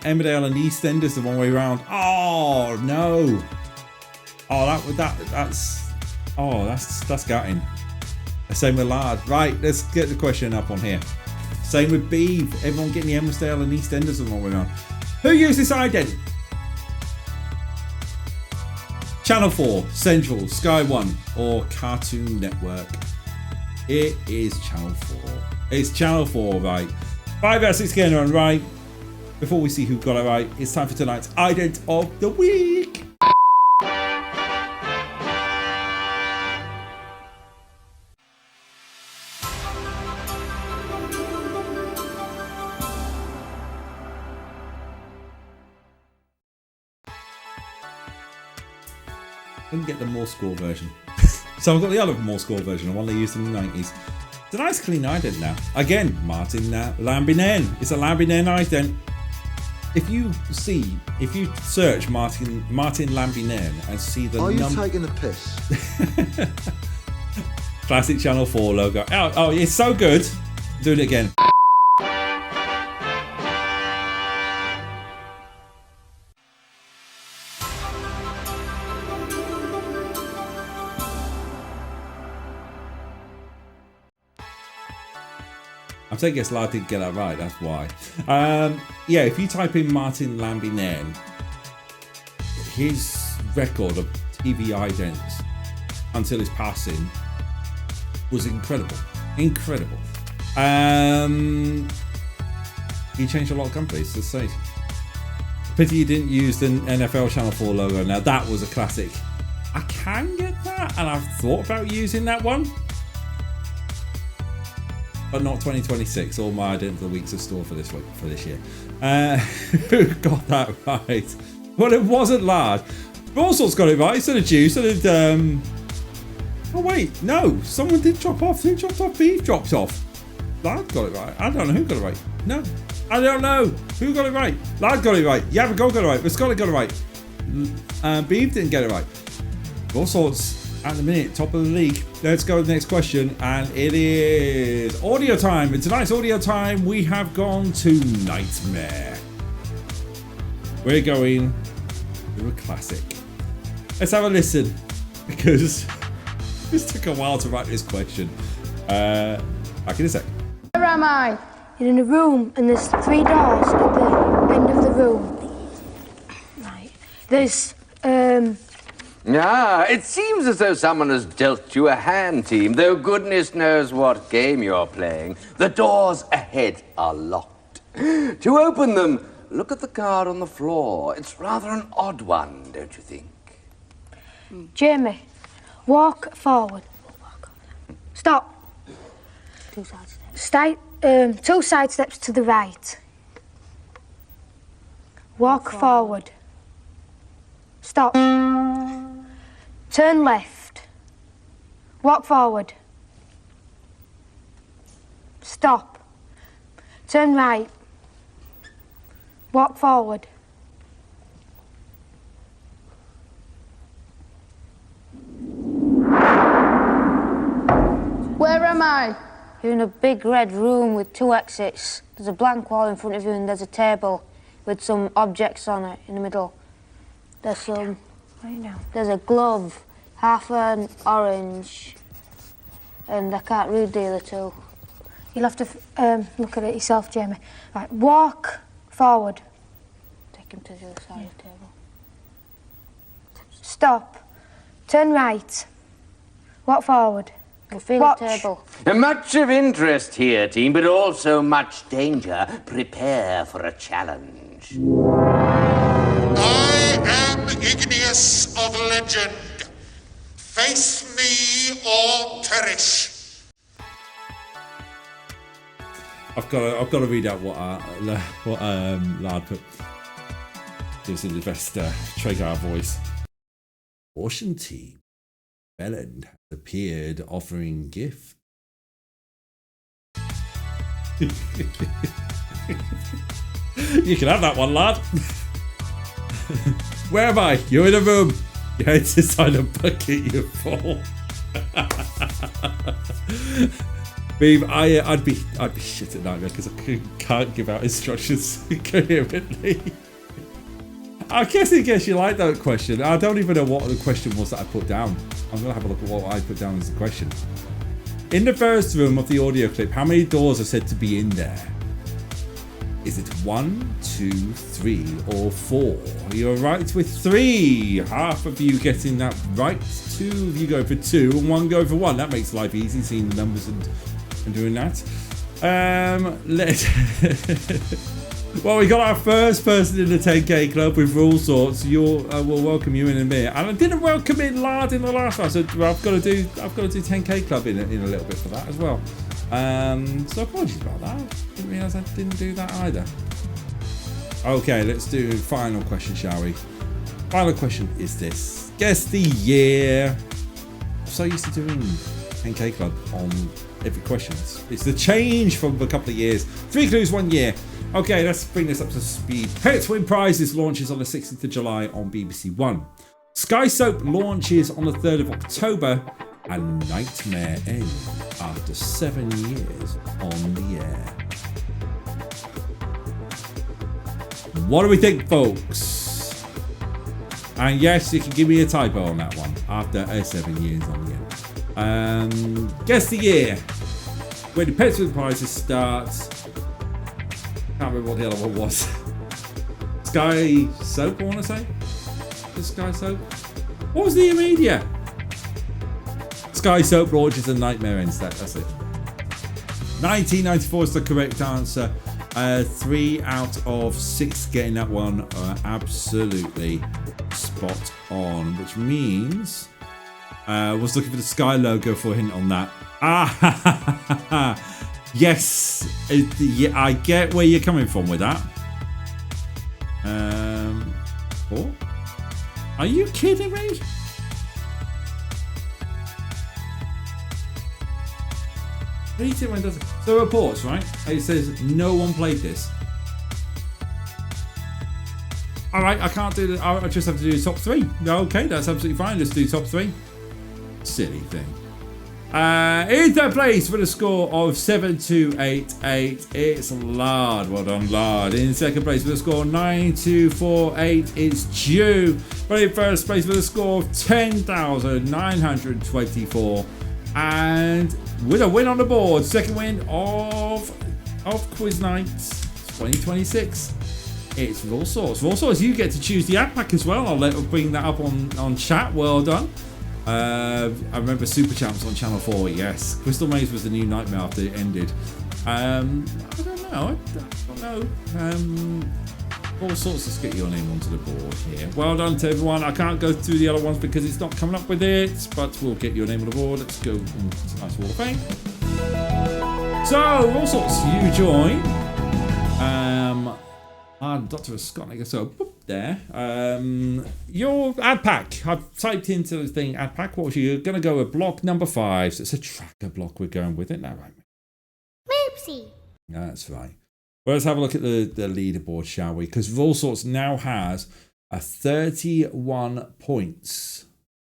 and EastEnders the wrong way around. Oh no. Oh, that's gutting. Same with Lard. Right, let's get the question up on here. Same with Beeve. Everyone getting the Emmerdale and EastEnders the wrong way around. Who used this ident? Channel 4, Central, Sky 1, or Cartoon Network? It is Channel 4. It's Channel 4, right? 5 out of 6 getting it right. Before we see who got it right, it's time for tonight's ident of the week. Didn't get the more score version. So I've got the other more score version, the one they used in the 90s. It's a nice clean ident now. Again, Martin Lambinen. It's a Lambinen ident. If you search Martin Lambinen and see the number. Are you taking a piss? Classic Channel 4 logo. Oh, it's so good. Doing it again. I'm saying guess Lard didn't get that right, that's why. Yeah, if you type in Martin Lambinen, his record of TV idents until his passing was incredible. Incredible. You changed a lot of companies, let's say. Pity you didn't use the NFL Channel 4 logo. Now that was a classic. I can get that, and I've thought about using that one, but not 2026. All my identical weeks of store for this week, for this year. Who got that right? Well, it wasn't Lard. All sorts got it right. So did you. So did oh wait, no. Someone did drop off. Who dropped off? Beef dropped off. Lard got it right. I don't know who got it right. No, I don't know who got it right. Lard got it right. Yabago got it right. But Scott got it right. Beef didn't get it right. All sorts at the minute, top of the league. Let's go to the next question, and it is audio time. In tonight's audio time, we have gone to Nightmare. We're going to a classic. Let's have a listen, because this took a while to write this question. Back in a sec. Where am I? You're in a room, and there's 3 doors at the end of the room. Right. There's Ah, it seems as though someone has dealt you a hand, team, though goodness knows what game you're playing. The doors ahead are locked. To open them, look at the card on the floor. It's rather an odd one, don't you think? Jamie, walk forward. Stop. 2 side steps. 2 side steps to the right. Walk forward. Stop. Turn left. Walk forward. Stop. Turn right. Walk forward. Where am I? You're in a big red room with 2 exits. There's a blank wall in front of you and there's a table with some objects on it in the middle. There's some... There's a glove, half an orange, and I can't read the other 2. You'll have to look at it yourself, Jamie. Right, walk forward. Take him to the other side of the table. Stop. Turn right. Walk forward. You feel the table. Much of interest here, team, but also much danger. Prepare for a challenge. I am Igneous of Legend. Face me or perish. I've got to read out what Lard put. Gives it the best Tragar voice. Caution team. Belland has appeared offering gift. You can have that one, lad. Where am I? You're in a room. Your head's inside a bucket, you fool. Babe, I'd be shit at Nightmare because I can't give out instructions coherently. I guess you like that question. I don't even know what the question was that I put down. I'm gonna have a look at what I put down as the question. In the first room of the audio clip, how many doors are said to be in there? Is it 1, 2, 3, or 4? You're right with 3. Half of you getting that right. 2 of you go for 2 and 1 go for 1. That makes life easy, seeing the numbers and doing that. Well, we got our first person in the 10k club with all sorts. We'll welcome you in a minute. And I didn't welcome in Lard in the last one, so I've got to do 10k club in a little bit for that as well. So apologies about that. Didn't realise I didn't do that either. Okay, let's do final question, shall we? Final question is this: guess the year. I'm so used to doing 10k club on every question. It's the change from a couple of years. 3 clues, 1 year. Okay, let's bring this up to speed. Pets Win Prizes launches on the 16th of July on BBC One. Sky Soap launches on the 3rd of October. And Nightmare ends after 7 years on the air. What do we think, folks? And yes, you can give me a typo on that one after 7 years on the air. Guess the year. When the Pets Win Prizes starts. Can't remember what the other one was. Sky Soap, I want to say. The Sky Soap. What was the media? Sky Soap launches and Nightmare ends. That's it. 1994 is the correct answer. 3 out of 6 getting that one absolutely spot on, which means was looking for the Sky logo for a hint on that. Yes, yeah, I get where you're coming from with that. Oh, are you kidding me? So reports, right? It says no one played this. All right, I can't do that. I just have to do top 3. Okay, that's absolutely fine. Let's do top 3. Silly thing. In third place with a score of 7288, it's Lard. Well done, Lard. In second place with a score of 9248, it's Jew. But in first place with a score of 10,924, and with a win on the board, second win of Quiz Night 2026, it's Raw Sauce. Raw Sauce, you get to choose the ad pack as well. I'll bring that up on chat. Well done. I remember Super Champs on Channel 4. Yes, Crystal Maze was the new nightmare after it ended. I don't know. All sorts. Let's get your name onto the board here. Well done to everyone. I can't go through the other ones because it's not coming up with it, but we'll get your name on the board. Let's go into nice Wall of Fame. So, all sorts, you join. Dr. Scott, I guess so. Boop, there. Your ad pack. I've typed into the thing ad pack. What was you? You're going to go with block number 5. So it's a tracker block we're going with it now, right? Moopsy. That's right. Well, let's have a look at the leaderboard, shall we? Because All Sorts now has a 31 points.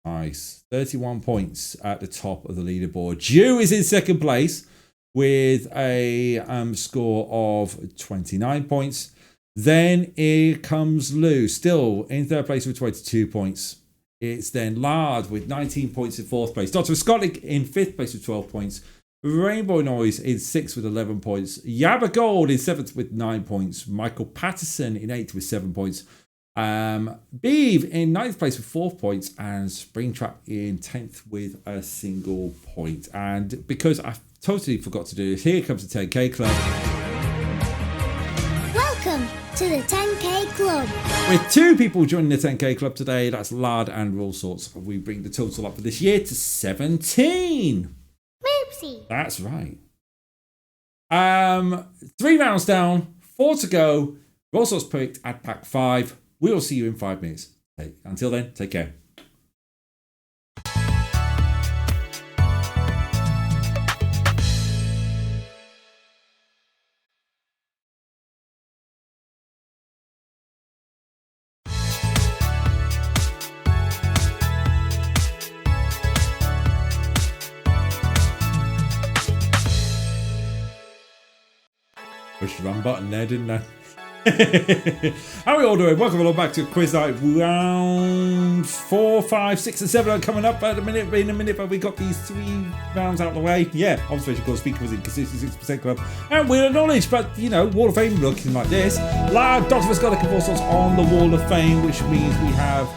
Nice. 31 points at the top of the leaderboard. Jew is in second place with a score of 29 points. Then here comes Lou, still in third place with 22 points. It's then Lard with 19 points in fourth place. Dr. Scottick in fifth place with 12 points. Rainbow Noise in 6th with 11 points. Yabba Gold in 7th with 9 points. Michael Patterson in 8th with 7 points. Beeve in 9th place with 4 points. And Springtrap in 10th with a single point. And because I totally forgot to do this, here comes the 10K Club. Welcome to the 10K Club. With 2 people joining the 10K Club today, that's Lard and All Sorts. We bring the total up for this year to 17. Moopsy. That's right. 3 rounds down, 4 to go. All Sorts picked at pack 5. We will see you in 5 minutes. Until then, take care. Pushed the wrong button there, didn't I? How are we all doing? Welcome along back to Quiz Night. Round 4, 5, 6 and 7 are coming up in a minute, but we got these 3 rounds out of the way. Yeah, observation course, speaker was in consistent 6% club. And Wheel of Knowledge, but you know, Wall of Fame looking like this. Lard, Dr. Visconic and All Sorts on the Wall of Fame, which means we have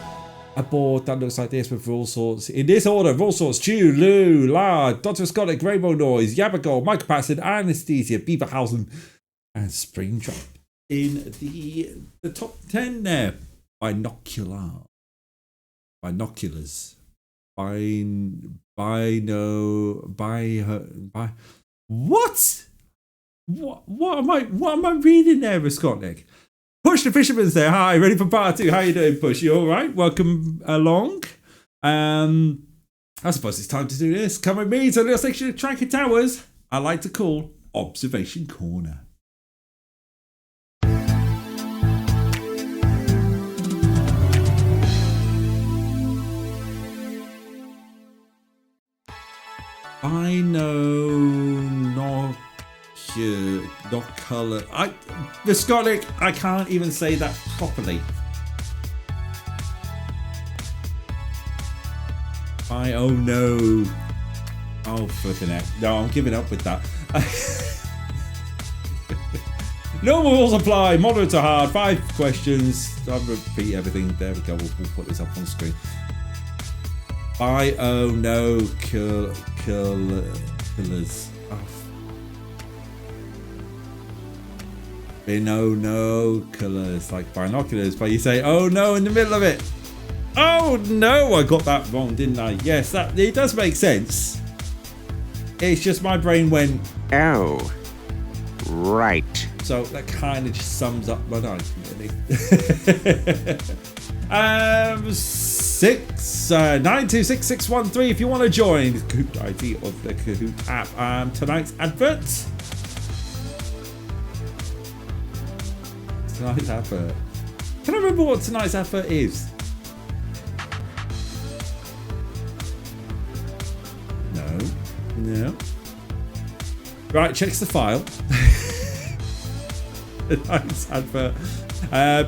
a board that looks like this with All Sorts. In this order, All Sorts, Chew, Lou, Lard, Dr. Visconic, Rainbow Noise, Yabba Michael Patterson, Anesthesia, Beaverhausen, and Springtrap. In the top 10 there, binoculars. What? What am I reading there, Visconic? Push the Fisherman's there. Hi, ready for part 2? How you doing, Push? You all right? Welcome along. I suppose it's time to do this. Come with me to a little section of Tracker Towers I like to call Observation Corner. Binocular. Visconic, I can't even say that properly. Oh no. Oh, flipping heck. No, I'm giving up with that. Normal rules apply. Moderate to hard. 5 questions. I'll repeat everything. There we go. We'll put this up on screen. Binoculars. Binoculars, like binoculars, but you say, oh no, in the middle of it. Oh no, I got that wrong, didn't I? Yes, that it does make sense. It's just my brain went, oh, right. So that kind of just sums up my night, really. 926-613 if you want to join the Kahoot ID of the Kahoot app. Tonight's advert. Tonight's advert. Can I remember what tonight's advert is? No. Right, checks the file. Tonight's advert.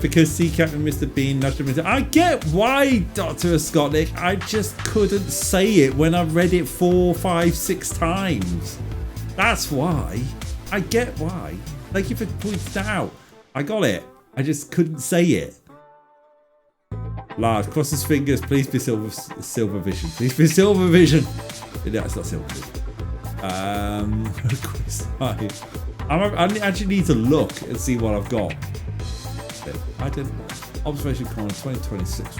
Because Sea Captain Mr. Bean nudged him into. I get why, Dr. Scotnick. I just couldn't say it when I read it 4, 5, 6 times. That's why. I get why. Thank you for pointing that out. I got it. I just couldn't say it. Lard, cross his fingers. Please be silver vision. Please be silver vision. No, it's not silver vision. Quiz 5. I actually need to look and see what I've got. I didn't. Observation corner 2026.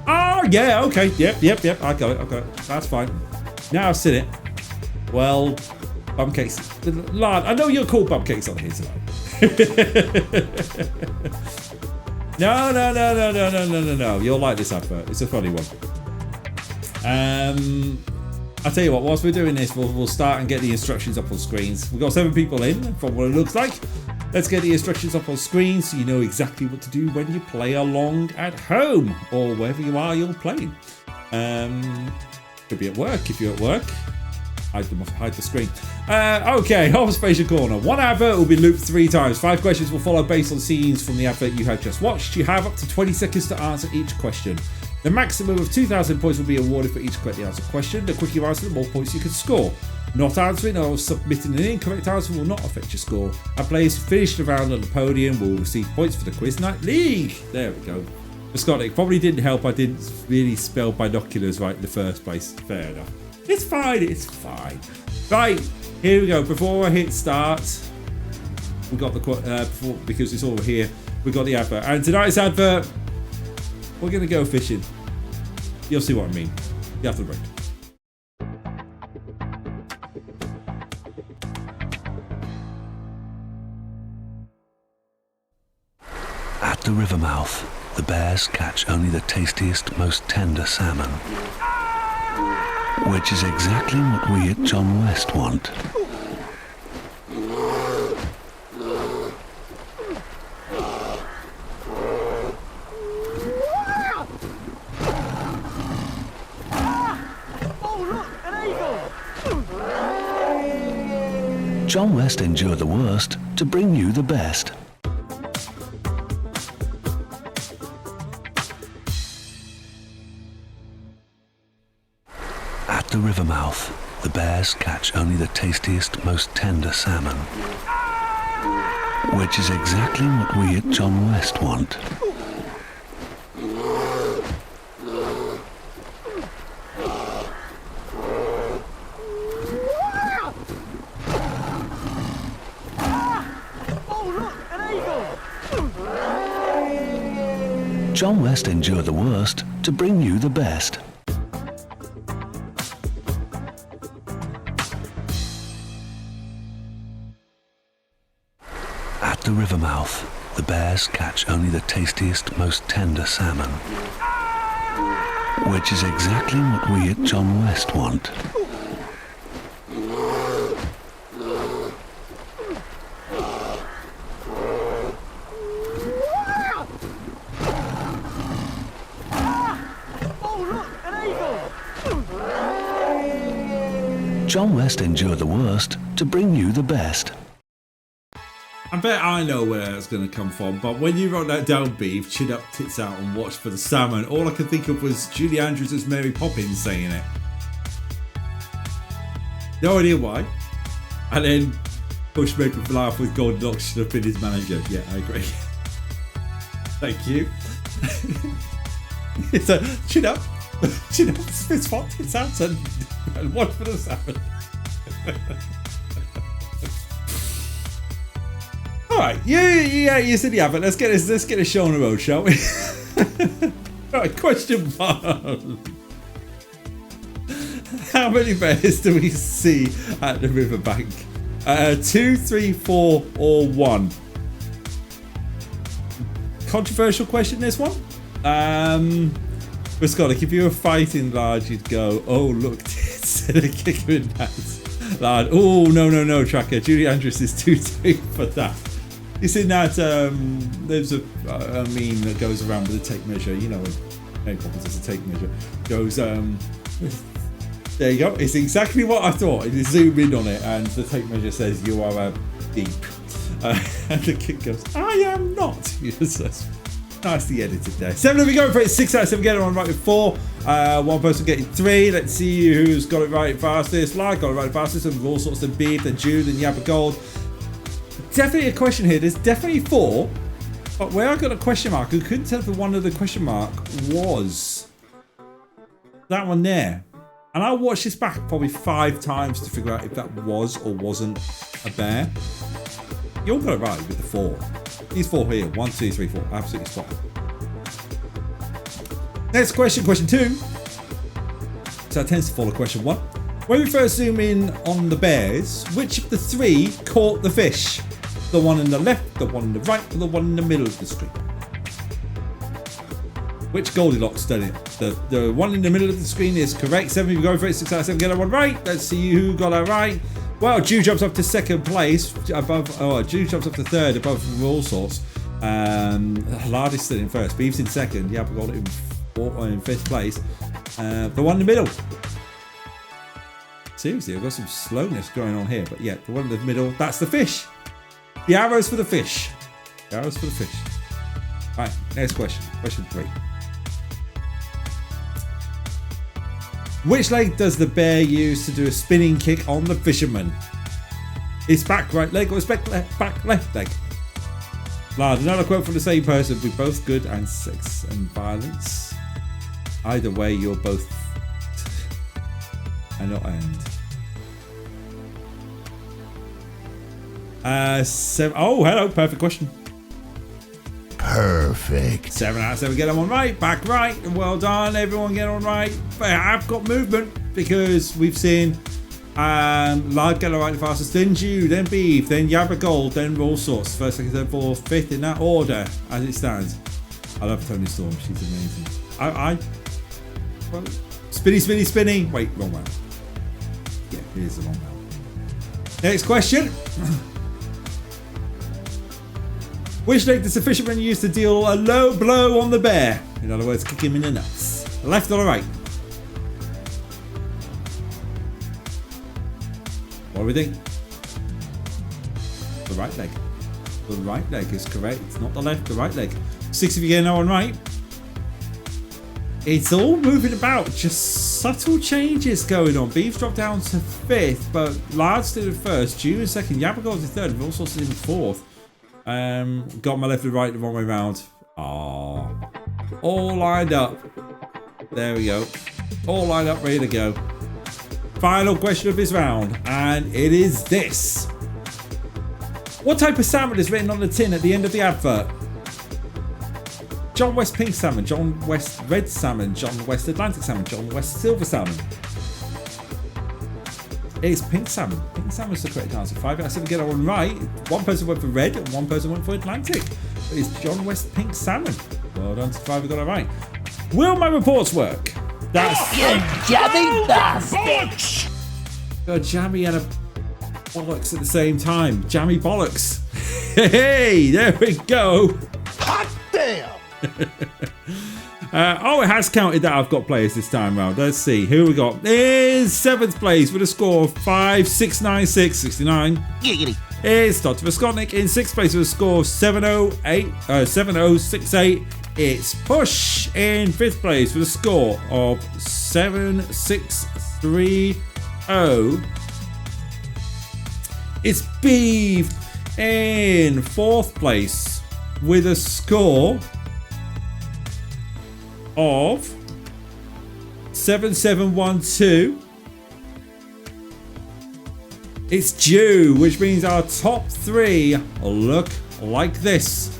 Oh yeah, okay, yep. I got it. That's fine. Now I've seen it. Well, Bumcakes. Lard, I know you're called Bumcakes on here tonight. No. You'll like this advert. It's a funny one. I'll tell you what, whilst we're doing this, we'll start and get the instructions up on screens. We've got 7 people in from what it looks like. Let's get the instructions up on screen so you know exactly what to do when you play along at home or wherever you are you're playing. Could be at work. If you're at work, hide the screen. Okay, observation corner. One advert will be looped 3 times. 5 questions will follow based on scenes from the advert you have just watched. You have up to 20 seconds to answer each question. The maximum of 2,000 points will be awarded for each correctly answered question. The quicker you answer, the more points you can score. Not answering or submitting an incorrect answer will not affect your score. And players who finish the round on the podium will receive points for the Quiz Night League. There we go. For Scott, it probably didn't help. I didn't really spell binoculars right in the first place. Fair enough. It's fine. Right, here we go. Before I hit start, we got the because it's all here. We got the advert, and tonight's advert. We're going to go fishing. You'll see what I mean. You have to break. At the river mouth, the bears catch only the tastiest, most tender salmon. Which is exactly what we at John West want. John West endure the worst to bring you the best. At the river mouth, the bears catch only the tastiest, most tender salmon. Which is exactly what we at John West want. John West endure the worst to bring you the best. At the river mouth, the bears catch only the tastiest, most tender salmon. Which is exactly what we at John West want. John West endure the worst to bring you the best. I bet I know where it's going to come from, but when you wrote that down, Beef, chin up, tits out and watch for the salmon, all I could think of was Julie Andrews as Mary Poppins saying it. No idea why. And then Bush made me laugh with Gordon Knox should have been his manager. Yeah, I agree. Thank you. It's a chin up, spit spot, tits out and watch for the salmon. right. Yeah, you said you haven't. Let's get a show on the road, shall we? Right, question 1. How many bears do we see at the riverbank? 2, 3, 4, or 1? Controversial question, this one. But Scott, if you were fighting Lard, you'd go, oh, look, instead of kicking that. Lard, oh, no, Tracker. Julie Andrews is too deep for that. You see that there's a meme that goes around with a tape measure. You know, Mary Poppins has a tape measure. Goes, there you go. It's exactly what I thought. It is zoomed in on it, and the tape measure says you are deep. And the kid goes, I am not. Yes, nicely edited there. 7 of you going for it. 6 out of 7 getting on right with 4. One person getting 3. Let's see who's got it right fastest. Lard got it right fastest, and all sorts of beef, then Jude, and Yabba Gold. Definitely a question here. There's definitely 4, but where I got a question mark, I couldn't tell if one of the question mark was that one there. And I watched this back probably 5 times to figure out if that was or wasn't a bear. You all got it right with the 4. These 4 here. 1, 2, 3, 4. Absolutely spot on. Next question, question 2. So that tends to follow question 1. When we first zoom in on the bears, which of the 3 caught the fish? The one on the left, the one on the right, or the one in the middle of the screen? Which Goldilocks done it? The one in the middle of the screen is correct. 7 of you go for it. 6 out of 7 get that one right. Let's see who got that right. Well, Jude jumps up to 2nd place above. Oh, Jude jumps up to 3rd above All Sorts. Lard is still in 1st. Beef's in 2nd. Yeah, we got it in 5th place. The one in the middle. Seriously, I've got some slowness going on here, but yeah, the one in the middle. That's the fish. The arrows for the fish. The arrows for the fish. Right, next question. Question 3. Which leg does the bear use to do a spinning kick on the fisherman? His back right leg or his back left leg? Lard, another quote from the same person. We're both good and sex and violence. Either way, you're both and not end. 7. Oh, hello. Perfect question. Perfect. 7 out of 7 get them on right. Back right. Well done, everyone. Get on right. But I've got movement because we've seen Lard get it right the fastest, then Jude, then Beef, then Yabba Gold, then All Sorts. 1st, 2nd, 3rd, 4th, 5th in that order as it stands. I love Tony Storm. She's amazing. Well, spinny. Wait, wrong one. Yeah, it is the wrong one. Next question. Which leg does the fisherman use to deal a low blow on the bear? In other words, kick him in the nuts. Left or the right? What do we think? The right leg. The right leg is correct. It's not the left, the right leg. 6 of you getting that one right. It's all moving about. Just subtle changes going on. Beef dropped down to 5th, but Lard's still in 1st. Jude in 2nd. Yabba Gold's in 3rd. We've also seen in 4th. Got my left and right the wrong way round. Ah, all lined up. There we go. All lined up, ready to go. Final question of this round, and it is this. What type of salmon is written on the tin at the end of the advert? John West Pink Salmon, John West Red Salmon, John West Atlantic Salmon, John West Silver Salmon. It's Pink Salmon. Pink Salmon is the correct answer. 5 out of 7 get that one right. One person went for red and one person went for Atlantic. It's John West Pink Salmon. Well done to 5 who got it right. Will my reports work? That's You jammy bastard! a jammy and a bollocks at the same time. Jammy bollocks. Hey, there we go. Hot damn! Oh, it has counted that I've got players this time round. Let's see who we got. Is 7th place with a score of 5,696.69. Giggity. It's Dr. Skotnik in 6th place with a score of 7,068. It's Push in 5th place with a score of 7,630. It's Beef in 4th place with a score of 7,712. It's Jew, which means our top 3 look like this.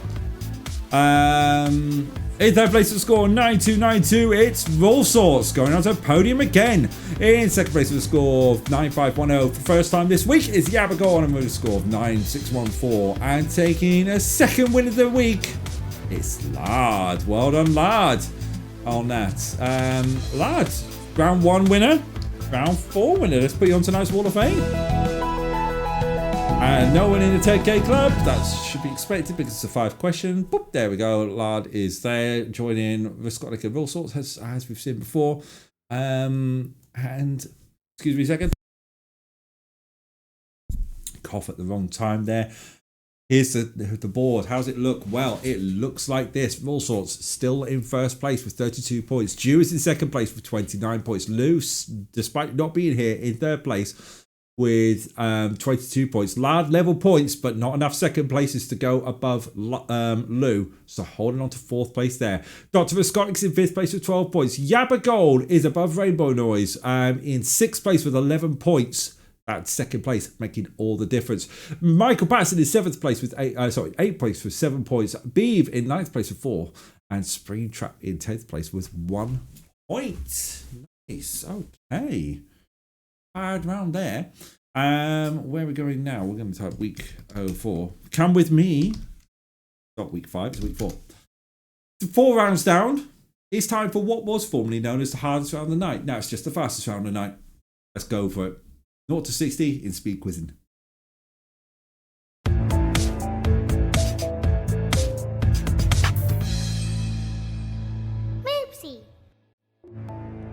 In third place with a score 9292, it's Roll Sorts going on to podium again. In second place with a score of 9510 for the first time this week is Yabagol with a score of 9614. And taking a second win of the week, it's Lard. Well done, Lard, on that. Lard, round 1 winner, round 4 winner. Let's put you on tonight's Wall of Fame. And no one in the 10K club. That should be expected because it's a 5 question. Boop, there we go. Lard is there, joining Viscotic and Roll Sorts as we've seen before. And excuse me a second. Cough at the wrong time there. Here's the board. How's it look? Well, it looks like this. Roll Sorts still in first place with 32 points. Jew is in second place with 29 points. Loose, despite not being here, in third place with 22 points. Lard level points, but not enough second places to go above Lou. So holding on to 4th place there. Dr. Viscotic's in 5th place with 12 points. Yabba Gold is above Rainbow Noise in 6th place with 11 points. That's 2nd place, making all the difference. Michael Patterson is 7th place with 8 points with 7 points. Beeve in 9th place with 4. And Springtrap in 10th place with 1 point. Nice. Okay. Bad round there. Where are we going now? We're going to type week 04. Come with me. Not week 5, it's week 4. 4 rounds down. It's time for what was formerly known as the hardest round of the night. Now it's just the fastest round of the night. Let's go for it. 0 to 60 in speed quizzing. Moopsie.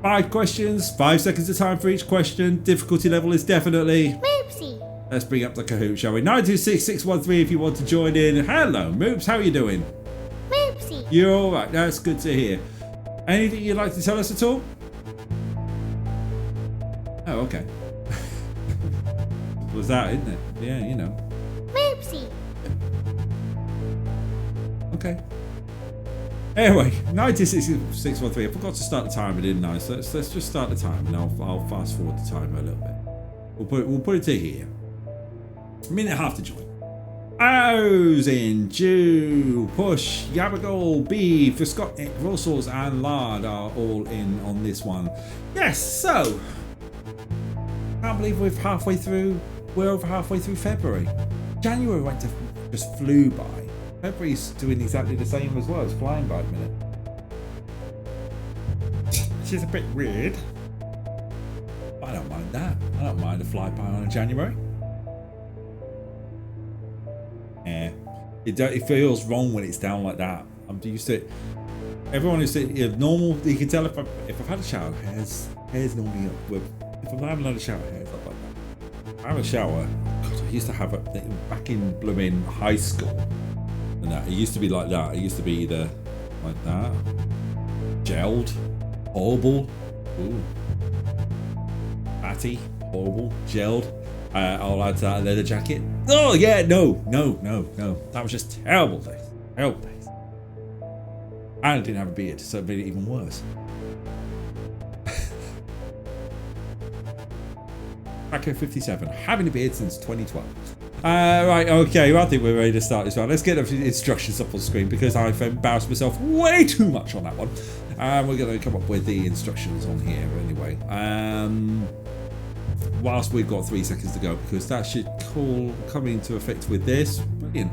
5 questions, 5 seconds of time for each question. Difficulty level is definitely Moopsie. Let's bring up the Kahoot, shall we? 926-613 if you want to join in. Hello, Moops, how are you doing? Moopsie. You're all right. That's good to hear. Anything you'd like to tell us at all? Oh, okay. Was that, isn't it? Yeah, you know. Moopsie. Okay. Anyway, 926-613. I forgot to start the timer, didn't I? So let's just start the timer, and I'll fast forward the timer a little bit. We'll put it to here. A minute and a half to join. O's in Jew, Push, Yabagol, B, for Scott, Roll Sorts and Lard are all in on this one. Yes, so can't believe we're halfway through. We're over halfway through February. January just flew by. February's doing exactly the same as well. It's flying by a minute. Which is a bit weird. But I don't mind that. I don't mind a flyby on a January. Yeah. It feels wrong when it's down like that. I'm used to it. Everyone is normal. You can tell if I've had a shower, hair's normally up. If I haven't had a shower, hair's up like that. I have a shower. God, I used to have it back in blooming high school. And that, it used to be like that. It used to be either like that, gelled, horrible, ooh, fatty, horrible, gelled. I'll add to that a leather jacket. Oh yeah, no. That was just terrible days. Terrible days. And I didn't have a beard, so it made it even worse. Back at 57, having a beard since 2012. Right, okay, well, I think we're ready to start this one. Let's get the instructions up on screen because I've embarrassed myself way too much on that one. We're going to come up with the instructions on here anyway. Whilst we've got 3 seconds to go, because that should come into effect with this. Brilliant.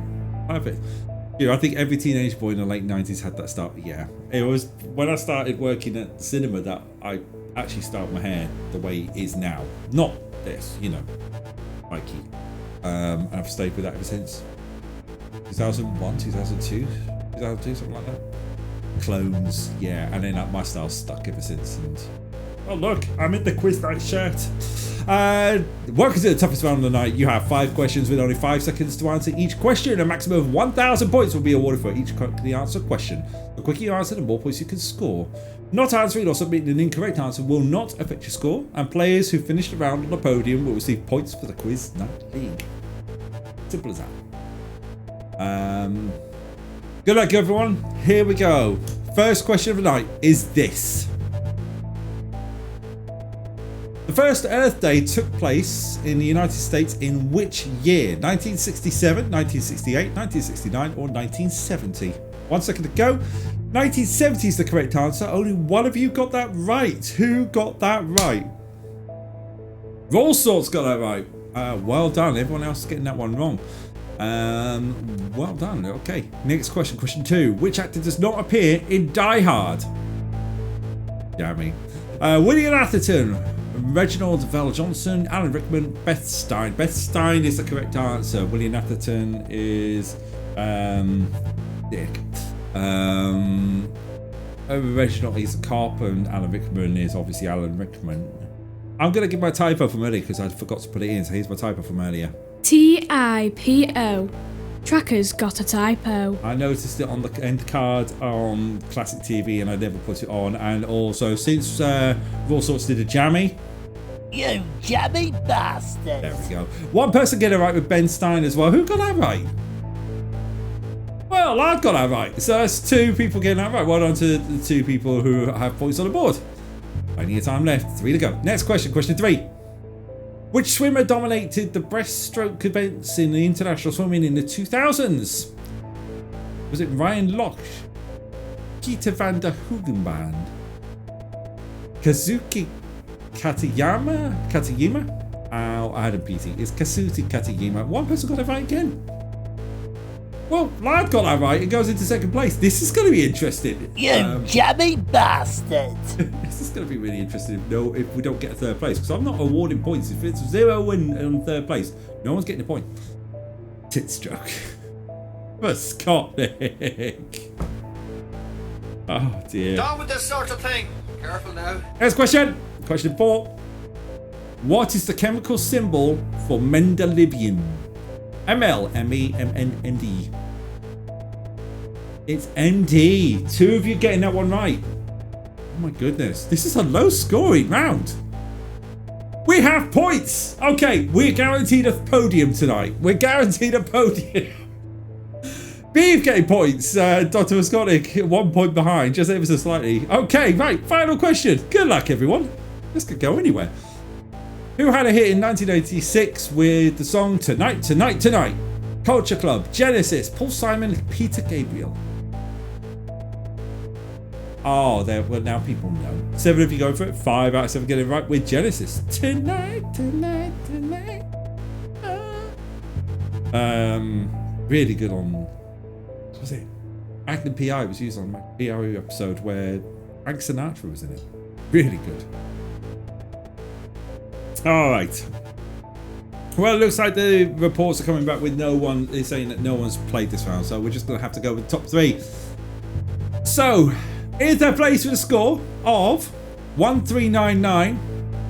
Perfect. You know, I think every teenage boy in the late 90s had that start. Yeah, it was when I started working at cinema that I actually styled my hair the way it is now. Not this, you know, spiky. And I've stayed with that ever since 2001, 2002, something like that. Clones, yeah, and then my style's stuck ever since. And oh look, I'm in the quiz night shirt. Welcome to the toughest round of the night. You have 5 questions with only 5 seconds to answer each question. A maximum of 1,000 points will be awarded for each correctly answered question. The quicker you answer, the more points you can score. Not answering or submitting an incorrect answer will not affect your score, and players who finish the round on the podium will receive points for the Quiz Night League. Simple as that. Good luck, everyone. Here we go. First question of the night is this. The first Earth Day took place in the United States in which year? 1967, 1968, 1969, or 1970? 1 second to go. 1970 is the correct answer. Only one of you got that right. Who got that right? All Sorts got that right. Well done. Everyone else is getting that one wrong. Well done. Okay. Next question. Question 2. Which actor does not appear in Die Hard? Damn me. William Atherton, Reginald VelJohnson, Alan Rickman, Beth Stein. Beth Stein is the correct answer. William Atherton is Dick. Reginald is a cop, and Alan Rickman is obviously Alan Rickman. I'm going to give my typo from earlier because I forgot to put it in, so here's my typo from earlier. TIPO. Tracker's got a typo. I noticed it on the end card on Classic TV and I never put it on. And also, since All Sorts did a jammy. You jammy bastard. There we go. One person get it right with Ben Stein as well. Who got that right? Well, Lard got that right. So that's 2 people getting that right. Well done to the 2 people who have points on the board. Plenty of time left. 3 to go. Next question. Question 3. Which swimmer dominated the breaststroke events in the international swimming in the 2000s? Was it Ryan Lochte, Peter van der Hoogenband, Kazuki Katayama? I had a PT. It's Kazuki Katayama. One person got it right again. Well, Lard got that right. It goes into 2nd place. This is going to be interesting. You jammy bastard. This is going to be really interesting if we don't get a 3rd place. Because I'm not awarding points. If it's 0 win on 3rd place, no one's getting a point. Tit stroke. For Scotnick. Oh, dear. Down with this sort of thing. Careful now. Next question. Question 4. What is the chemical symbol for mendelevium? MEMND. It's ND. 2 of you getting that one right. Oh my goodness. This is a low scoring round. We have points. Okay, we're guaranteed a podium tonight. We're guaranteed a podium. Beeve getting points. Dr. Visconic 1 point behind, just ever so slightly. Okay, right. Final question. Good luck, everyone. This could go anywhere. Who had a hit in 1986 with the song Tonight, Tonight, Tonight? Culture Club, Genesis, Paul Simon, Peter Gabriel. Oh, well, now people know. 7 of you go for it. 5 out of 7 getting it right with Genesis. Tonight, tonight, tonight. Really good on. What was it? Magnum PI was used on my PI episode where Frank Sinatra was in it. Really good. All right. Well, it looks like the reports are coming back with no one is saying that no one's played this round, so we're just going to have to go with the top 3. So, in their place with a score of 1399,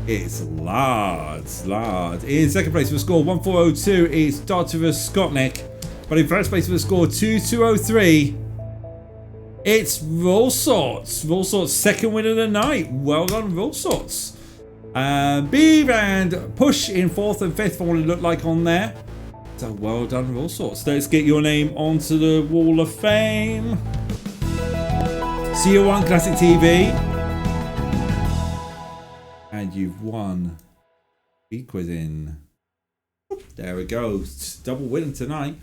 it's Lard. In 2nd place with a score 1402 is Dr. Skotnik. But in 1st place with a score 2203, it's Roll Sorts. Roll Sorts 2nd win of the night. Well done, Roll Sorts. Beeve and Push in 4th and 5th for what it looked like on there. So well done, Roll Sorts. Let's get your name onto the Wall of Fame. See you on Classic TV. And you've won Quizzing. There we go. Double winning tonight.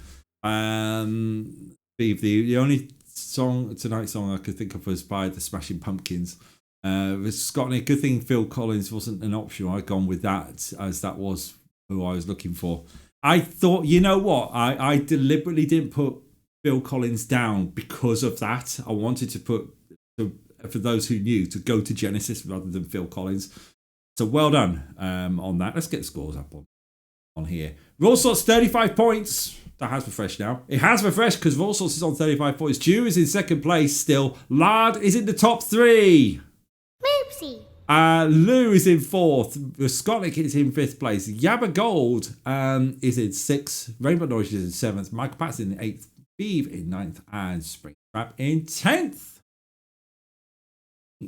Beeve, the only song I could think of was by the Smashing Pumpkins. With Scotland, good thing Phil Collins wasn't an option. I'd gone with that as that was who I was looking for. I thought, you know what? I deliberately didn't put Phil Collins down because of that. I wanted to put, for those who knew, to go to Genesis rather than Phil Collins. So well done on that. Let's get the scores up on here. Roll Sorts 35 points. That has refreshed now. It has refreshed because Roll Sorts is on 35 points. Jew is in 2nd place still. Lard is in the top 3. Moopsie. Lou is in 4th. Skotnik is in 5th place. Yabba Gold is in 6th. Rainbow Noise is in 7th. Michael Patterson in 8th. Beeve in 9th. And Springtrap in 10th.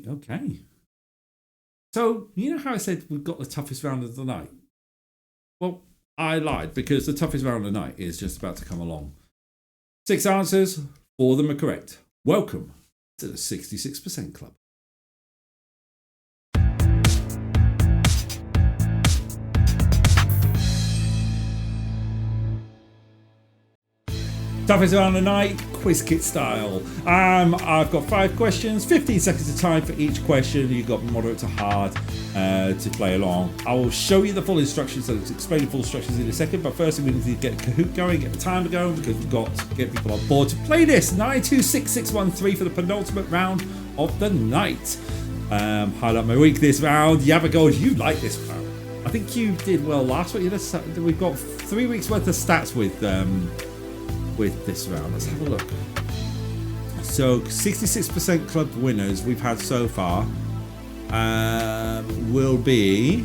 Okay. So, you know how I said we've got the toughest round of the night? Well, I lied because the toughest round of the night is just about to come along. 6 answers, 4 of them are correct. Welcome to the 66% Club. Toughest round of the night, quiz kit style. I've got 5 questions, 15 seconds of time for each question. You've got moderate to hard to play along. I will show you the full instructions, so let's explain the full instructions in a second. But first, we need to get Kahoot going, get the timer going, because we've got to get people on board to play this. 926613 for the penultimate round of the night. Highlight my week this round. Yabagold, you like this round. I think you did well last week. We've got 3 weeks worth of stats with this round. Let's have a look. So 66% club winners we've had so far will be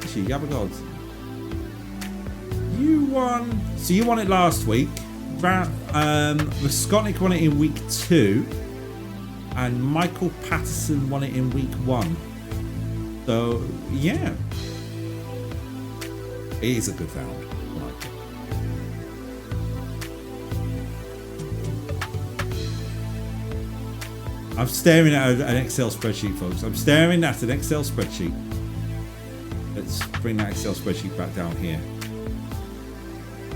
actually Yabagold. You won. So you won it last week. Skotnik won it in week 2, and Michael Patterson won it in week 1. So yeah, it is a good round. I'm staring at an Excel spreadsheet, folks. I'm staring at an Excel spreadsheet. Let's bring that Excel spreadsheet back down here.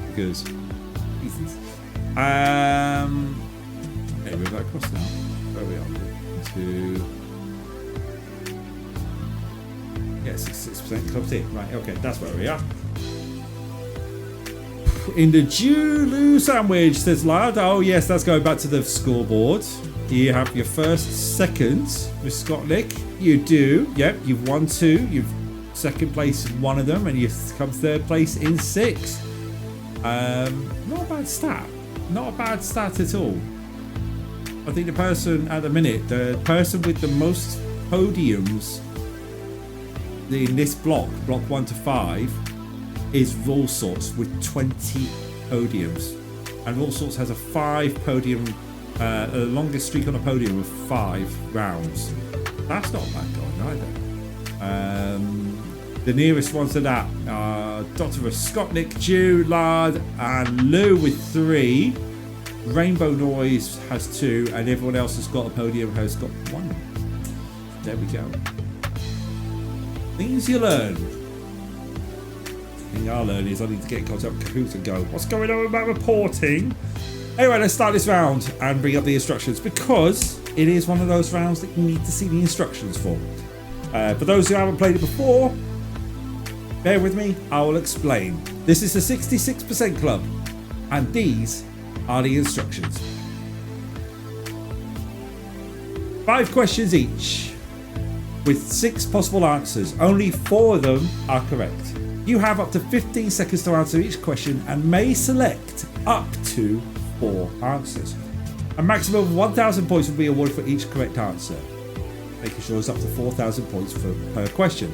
Because reasons. Okay, we're back across now. Where are we on? Yeah, 66% club team. Right, okay, that's where we are. In the Julu sandwich, says Lard. Oh yes, that's going back to the scoreboard. You have your first, second with Skotnik. You do. Yep, you've won 2. You've second place in 1 of them, and you've come third place in 6. Not a bad stat. Not a bad stat at all. I think the person at the minute, the person with the most podiums in this block 1 to 5, is All Sorts with 20 podiums. And All Sorts has a 5 podium. The longest streak on a podium of 5 rounds. That's not bad going either. The nearest ones to that are Dr. Skotnik, Jew, Lard, and Lou with 3. Rainbow Noise has 2, and everyone else has got a podium has got 1. There we go. Things you learn. The thing I learned is I need to get in contact with Kahoot and go, what's going on about reporting? Anyway, let's start this round and bring up the instructions, because it is one of those rounds that you need to see the instructions for. For those who haven't played it before, bear with me, I will explain. This is the 66% club, and these are the instructions. 5 questions each, with 6 possible answers. Only 4 of them are correct. You have up to 15 seconds to answer each question and may select up to 4 answers. A maximum of 1,000 points will be awarded for each correct answer, making sure it's up to 4,000 points per question.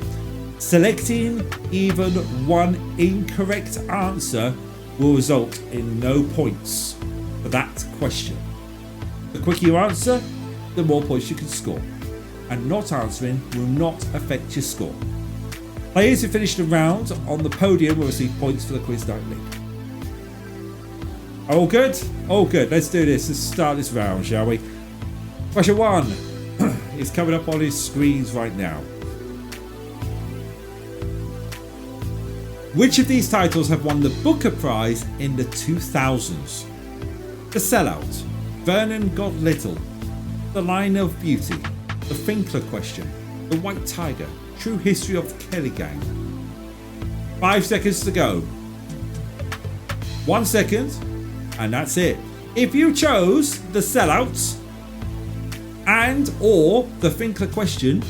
Selecting even one incorrect answer will result in no points for that question. The quicker you answer, the more points you can score, and not answering will not affect your score. Players who finish the round on the podium will receive points for the Quiz Night League. All good? All good. Let's do this. Let's start this round, shall we? Question 1 is coming up on his screens right now. Which of these titles have won the Booker Prize in the 2000s? The Sellout, Vernon God Little, The Line of Beauty, The Finkler Question, The White Tiger, True History of the Kelly Gang. 5 seconds to go. 1 second. And that's it. If you chose The Sellout and or The Finkler Question,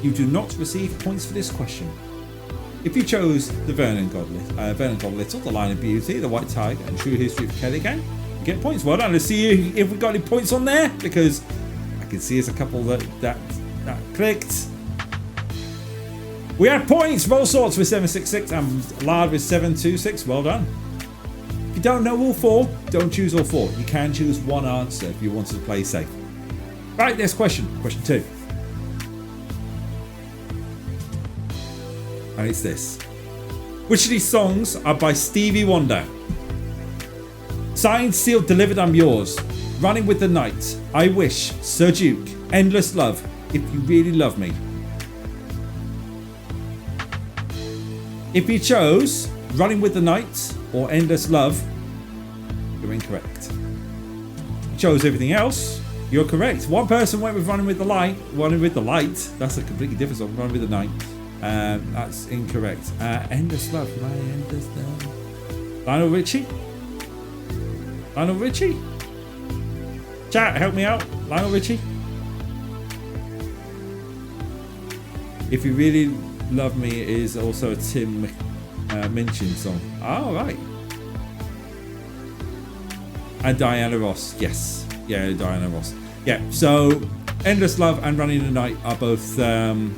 you do not receive points for this question. If you chose the Vernon God Little, The Line of Beauty, The White Tiger, and True History of the Kelly Gang, you get points. Well done. Let's see if we got any points on there, because I can see there's a couple that clicked. We have points. Roll Sorts with 766 and Lard with 726. Well done. If you don't know all 4, don't choose all 4. You can choose one answer if you wanted to play safe. Right, next question. Question 2. And it's this. Which of these songs are by Stevie Wonder? Signed, Sealed, Delivered, I'm Yours, Running with the Night, I Wish, Sir Duke, Endless Love, If You Really Love Me. If you chose Running with the Night or Endless Love, You're incorrect. Chose everything else. You're correct. One person went with Running with the Light. Running with the Light. That's a completely different song. Running with the Night. That's incorrect. Endless Love. My Endless Love. Lionel Richie? Lionel Richie? Chat, help me out. Lionel Richie? If You Really Love Me is also a Tim Minchin song. Oh, right. And Diana Ross. Yes. Yeah, Diana Ross. Yeah, so Endless Love and Running the Night are both Lionel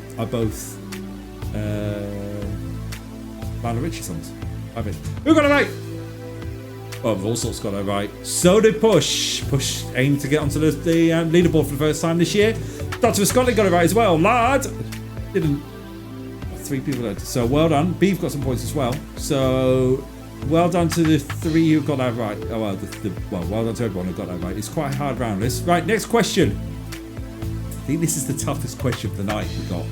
Richie songs. I think. Who got it right? Well, all sorts got it right. So did Push. Push aimed to get onto the leaderboard for the first time this year. Dr. Scotland got it right as well. Lard didn't. 3 people did. So well done. Beef got some points as well. So well done to the 3 who got that right. Oh well, well done to everyone who got that right. It's quite a hard round this. Right, next question. I think this is the toughest question of the night we got.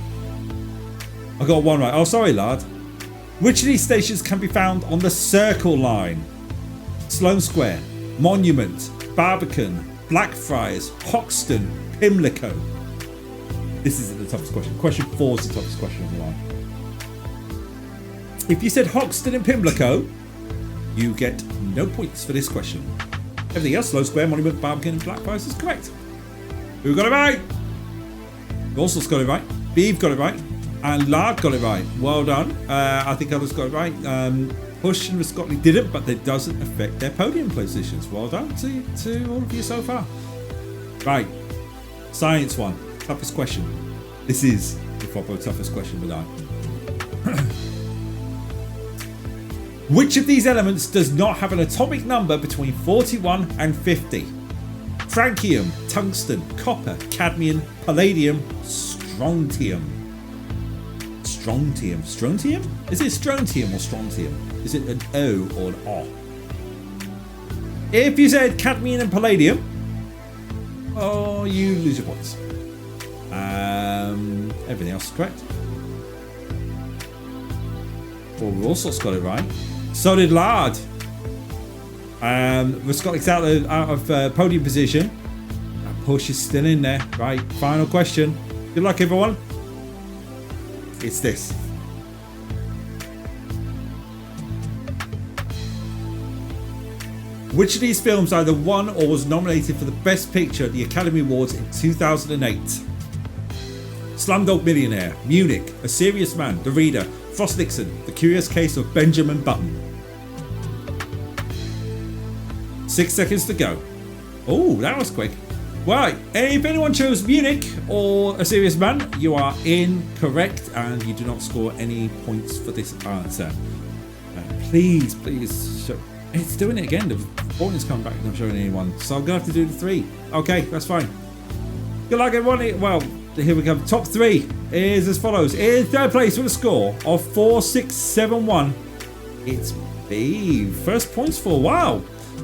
I got one right. Oh, sorry, Lard. Which of these stations can be found on the Circle Line? Sloane Square, Monument, Barbican, Blackfriars, Hoxton, Pimlico. This isn't the toughest question. Question 4 is the toughest question on the line. If you said Hoxton and Pimlico, you get no points for this question. Everything else, Sloane Square, Monument, Barbican, and Blackfriars is correct. Who got it right? Rosal's got it right. Beeve got it right. And Lard got it right. Well done. I think others got it right. Push and Scotland didn't, but that doesn't affect their podium positions. Well done to all of you so far. Right. Science one. Toughest question. This is the proper toughest question of the night. Which of these elements does not have an atomic number between 41 and 50? Francium, tungsten, copper, cadmium, palladium, strontium. Strontium. Strontium? Is it strontium or strontium? Is it an O or an O? If you said cadmium and palladium, oh, you lose your points. Everything else is correct. Well, we also got it right. So did Lard. Scotland's out of podium position. That push is still in there. Right, final question. Good luck, everyone. It's this. Which of these films either won or was nominated for the Best Picture at the Academy Awards in 2008? Slumdog Millionaire, Munich, A Serious Man, The Reader, Frost Nixon, The Curious Case of Benjamin Button. 6 seconds to go. Oh, that was quick. Right, if anyone chose Munich or A Serious Man, you are incorrect and you do not score any points for this answer. Please show. It's doing it again. The point is coming back and not showing anyone. So I'm going to have to do the 3. Okay, that's fine. Good luck, everyone. Well, here we go. Top 3 is as follows. In 3rd place with a score of 4671, it's B. First points for wow.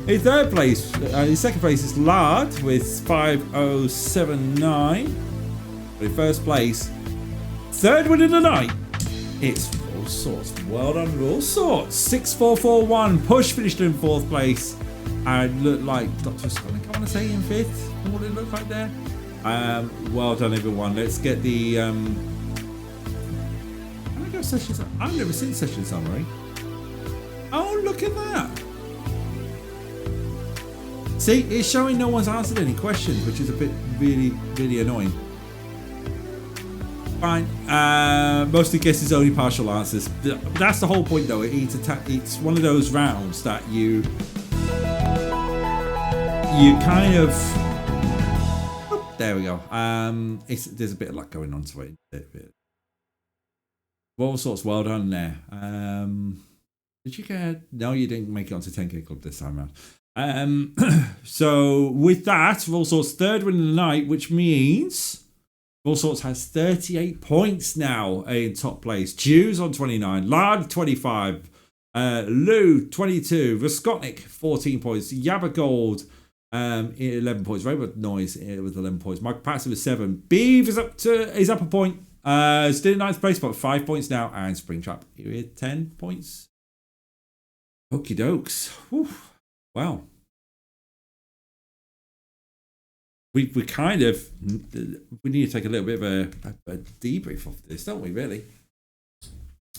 In 3rd place, in 2nd place is Lard with 5079. In 1st place, 3rd win of the night, it's All Sorts. Well done, All Sorts. 6441. Push finished in 4th place. And looked like Dr. Scotland, I want to say in 5th. What it looked like there. Well done, everyone. Let's get the. Can I go sessions? I've never seen session summary. Oh, look at that. See, it's showing no one's answered any questions, which is a bit really annoying. Fine. Most of the guesses only partial answers. That's the whole point, though. It's one of those rounds that you kind of. There we go. There's a bit of luck going on to it. All Sorts. Well done there. Did you get? No, you didn't make it onto 10K Club this time around. So with that, All Sorts 3rd win of the night, which means All Sorts has 38 points now in top place. Jews on 29, Lard 25, Lou 22, Voskotnik 14 points, Yabba Gold 11 points, Rainbow Noise with 11 points, Michael Patterson with 7, Beeve is up a point, still in 9th place but 5 points now, and Springtrap with 10 points. Okie dokes. Whew. Wow. we kind of we need to take a little bit of a debrief of this, don't we? Really.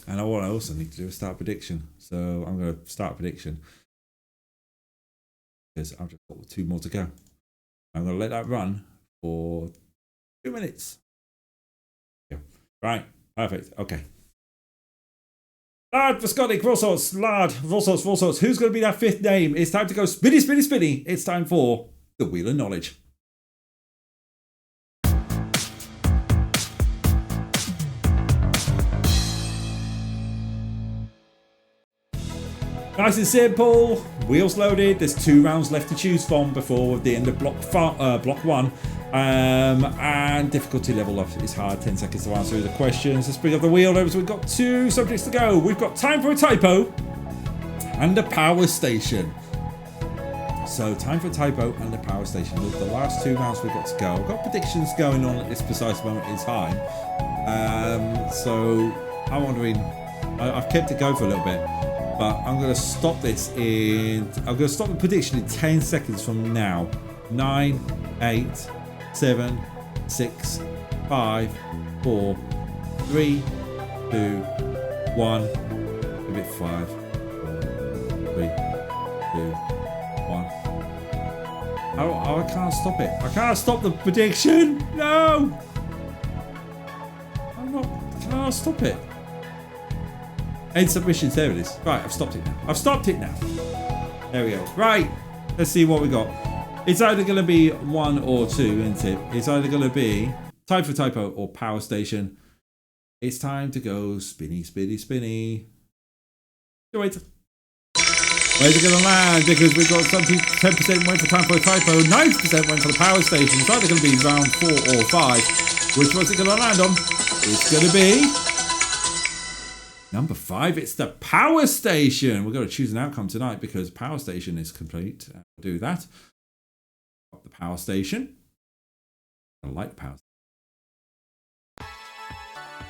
And what I also need to do is start prediction. So I'm going to start prediction because I've just got 2 more to go. I'm going to let that run for 2 minutes. Yeah. Right. Perfect. Okay. Lard, Visconic, all sorts. Lard, all sorts, all sorts. Who's going to be that 5th name? It's time to go spinny, spinny, spinny. It's time for the Wheel of Knowledge. Nice and simple. Wheels loaded. There's 2 rounds left to choose from before the end of block 1. And difficulty level is hard. 10 seconds to answer the questions. Let's bring up the wheel over. So we've got 2 subjects to go. We've got time for a typo and a power station. So time for a typo and a power station. With the last 2 rounds we've got to go. I've got predictions going on at this precise moment in time. So I'm wondering. I've kept it going for a little bit. But I'm going to stop this I'm going to stop the prediction in 10 seconds from now. 9, 8, 7, 6, 5, 4, 3, 2, 1. Give it 5, 4, 3, 2, 1. Oh, I can't stop it. I can't stop the prediction. No. Can I stop it? End submissions, there it is. Right, I've stopped it now. I've stopped it now. There we go. Right, let's see what we got. It's either going to be 1 or 2, isn't it? It's either going to be time for typo or power station. It's time to go spinny, spinny, spinny. Wait. Where's it going to land? Because we've got some people, 10% went for time for a typo, 90% went for the power station. It's either going to be round 4 or 5. Which one's it going to land on? It's going to be number 5, it's the power station. We've got to choose an outcome tonight because power station is complete. We'll do that. The power station. I like power station.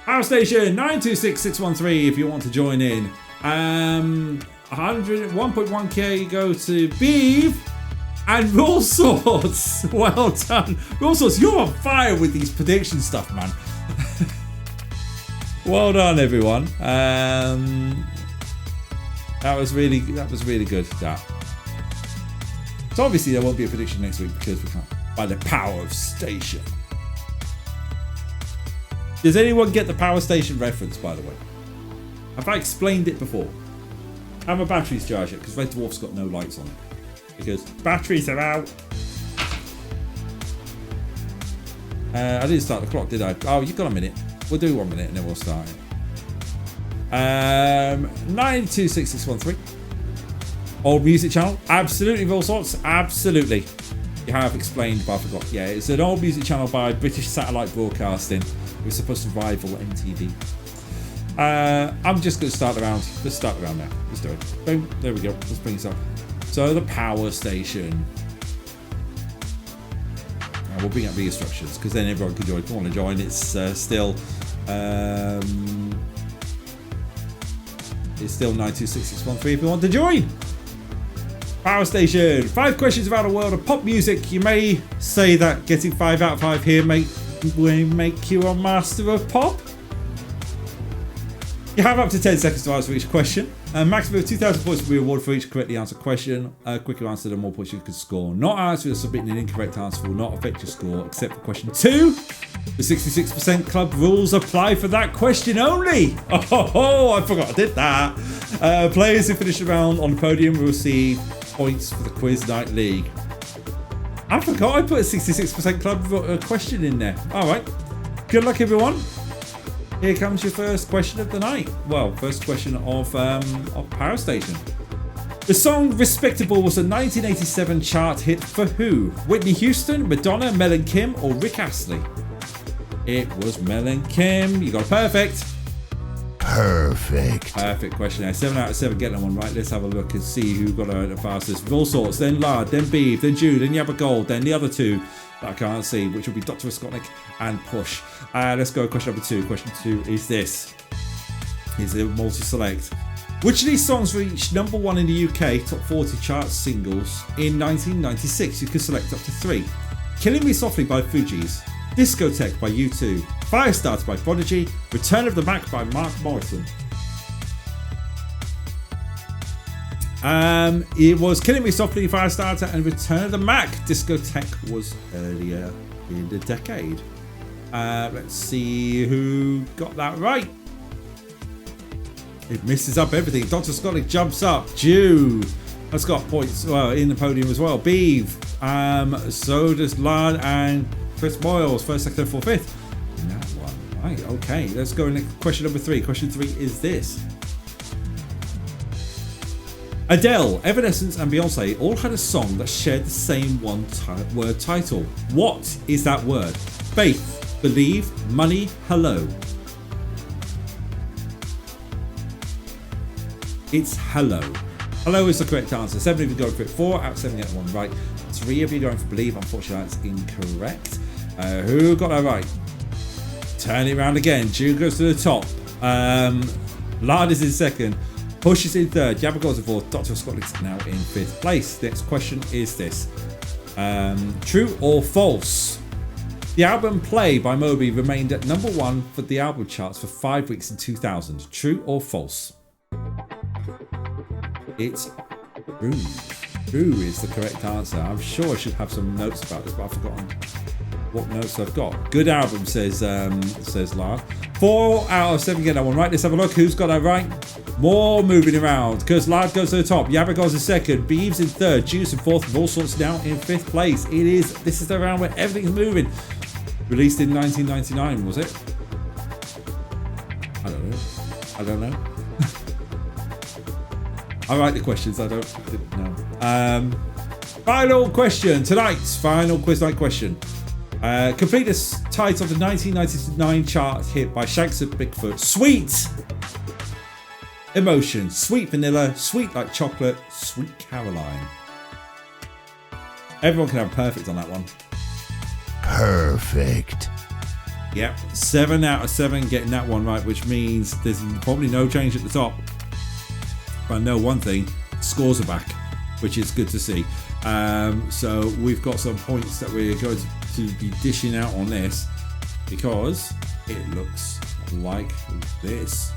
Power station 926-613 if you want to join in. 101.1k go to Beeve and All Sorts. Well done. All Sorts, you're on fire with these prediction stuff, man. Well done, everyone. That was really good. That. So obviously there won't be a prediction next week because we can't. By the power of station. Does anyone get the power station reference, by the way? Have I explained it before? How my batteries charge it? Because Red Dwarf's got no lights on it. Because batteries are out. I didn't start the clock, did I? Oh, you've got a minute. We'll do 1 minute and then we'll start it. 926-613. Old music channel. Absolutely, of all sorts. Absolutely. You have explained, but I forgot. Yeah, it's an old music channel by British Satellite Broadcasting. It was supposed to rival MTV. I'm just going to start around. Let's start around now. Let's do it. Boom. There we go. Let's bring this up. So the power station. We'll bring up the instructions because then everyone can join. If you want to join, it's still 926-613 if you want to join. Power station. 5 questions about the world of pop music. You may say that getting 5 out of 5 here will make you a master of pop. You have up to 10 seconds to answer each question. A maximum of 2,000 points will be awarded for each correctly answered question. Quicker answer, the more points you can score. Not answering or submitting an incorrect answer will not affect your score, except for question 2. The 66% club rules apply for that question only. Oh, I forgot I did that. Players who finish the round on the podium will receive points for the Quiz Night League. I forgot I put a 66% club question in there. All right. Good luck, everyone. Here comes your first question of the night. Well, first question of Power Station. The song Respectable was a 1987 chart hit for who? Whitney Houston, Madonna, Mel and Kim, or Rick Astley? It was Mel and Kim. You got it perfect. Perfect question there. 7 out of 7 getting that one right. Let's have a look and see who got it the fastest. All Sorts, then Lard, then Beeve, then Jude, then Yabba Gold, then the other 2 that I can't see, which will be Dr. Skotnik and Push. Let's go question number 2. Question 2 is this. Is a multi-select. Which of these songs reached number 1 in the UK top 40 chart singles in 1996? You can select up to 3. Killing Me Softly by Fugees, Discotheque by U2, Firestarter by Prodigy, Return of the Mac by Mark Morrison. It was Killing Me Softly, Firestarter, and Return of the Mac. Discotheque was earlier in the decade. Let's see who got that right. It misses up everything. Dr. Scottick jumps up. Jew has got points in the podium as well. Beeve. So does Lard and Chris Boyles. First, second, third, fourth, fifth. In that one. Right, okay. Let's go into question number 3. Question 3 is this. Adele, Evanescence and Beyonce all had a song that shared the same one-word title. What is that word? Faith, believe, money, hello. It's hello. Hello is the correct answer. 7 of you go for it. 4 out of 7 get one right. 3 of you going for believe. Unfortunately, that's incorrect. Who got that right? Turn it around again. June goes to the top. Lard is in second. Push is in third. Jabba goes in fourth. Dr. Scotland's now in 5th place. Next question is this. True or false? The album Play by Moby remained at number 1 for the album charts for 5 weeks in 2000. True or false? It's true. True is the correct answer. I'm sure I should have some notes about this, but I've forgotten what notes I've got. Good album, says Lard. 4 out of 7 get that one right. Let's have a look. Who's got that right? More moving around because Lard goes to the top. Yabba goes in second. Beeves in third. Juice in fourth. And all sorts now in 5th place. This is the round where everything's moving. Released in 1999, was it? I don't know. I write the questions. I didn't know. Final question. Tonight's final quiz night question. Complete the title of the 1999 chart hit by Shanks and Bigfoot. Sweet Emotion, Sweet Vanilla, Sweet Like Chocolate, Sweet Caroline. Everyone can have perfect on that one. Perfect. Yep, 7 out of 7 getting that one right, which means there's probably no change at the top. But I know one thing, scores are back, which is good to see. So we've got some points that we're going to be dishing out on this because it looks like this.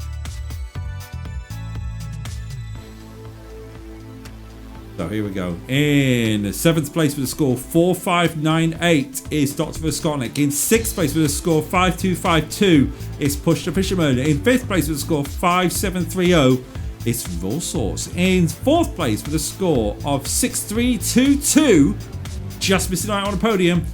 So here we go. In 7th place with a score 4598 is Dr. Visconic. In 6th place with a score 5252 is Push the Fisherman. In 5th place with a score 5730 it's Raw Sauce. In 4th place with a score of 6322, just missing out on the podium,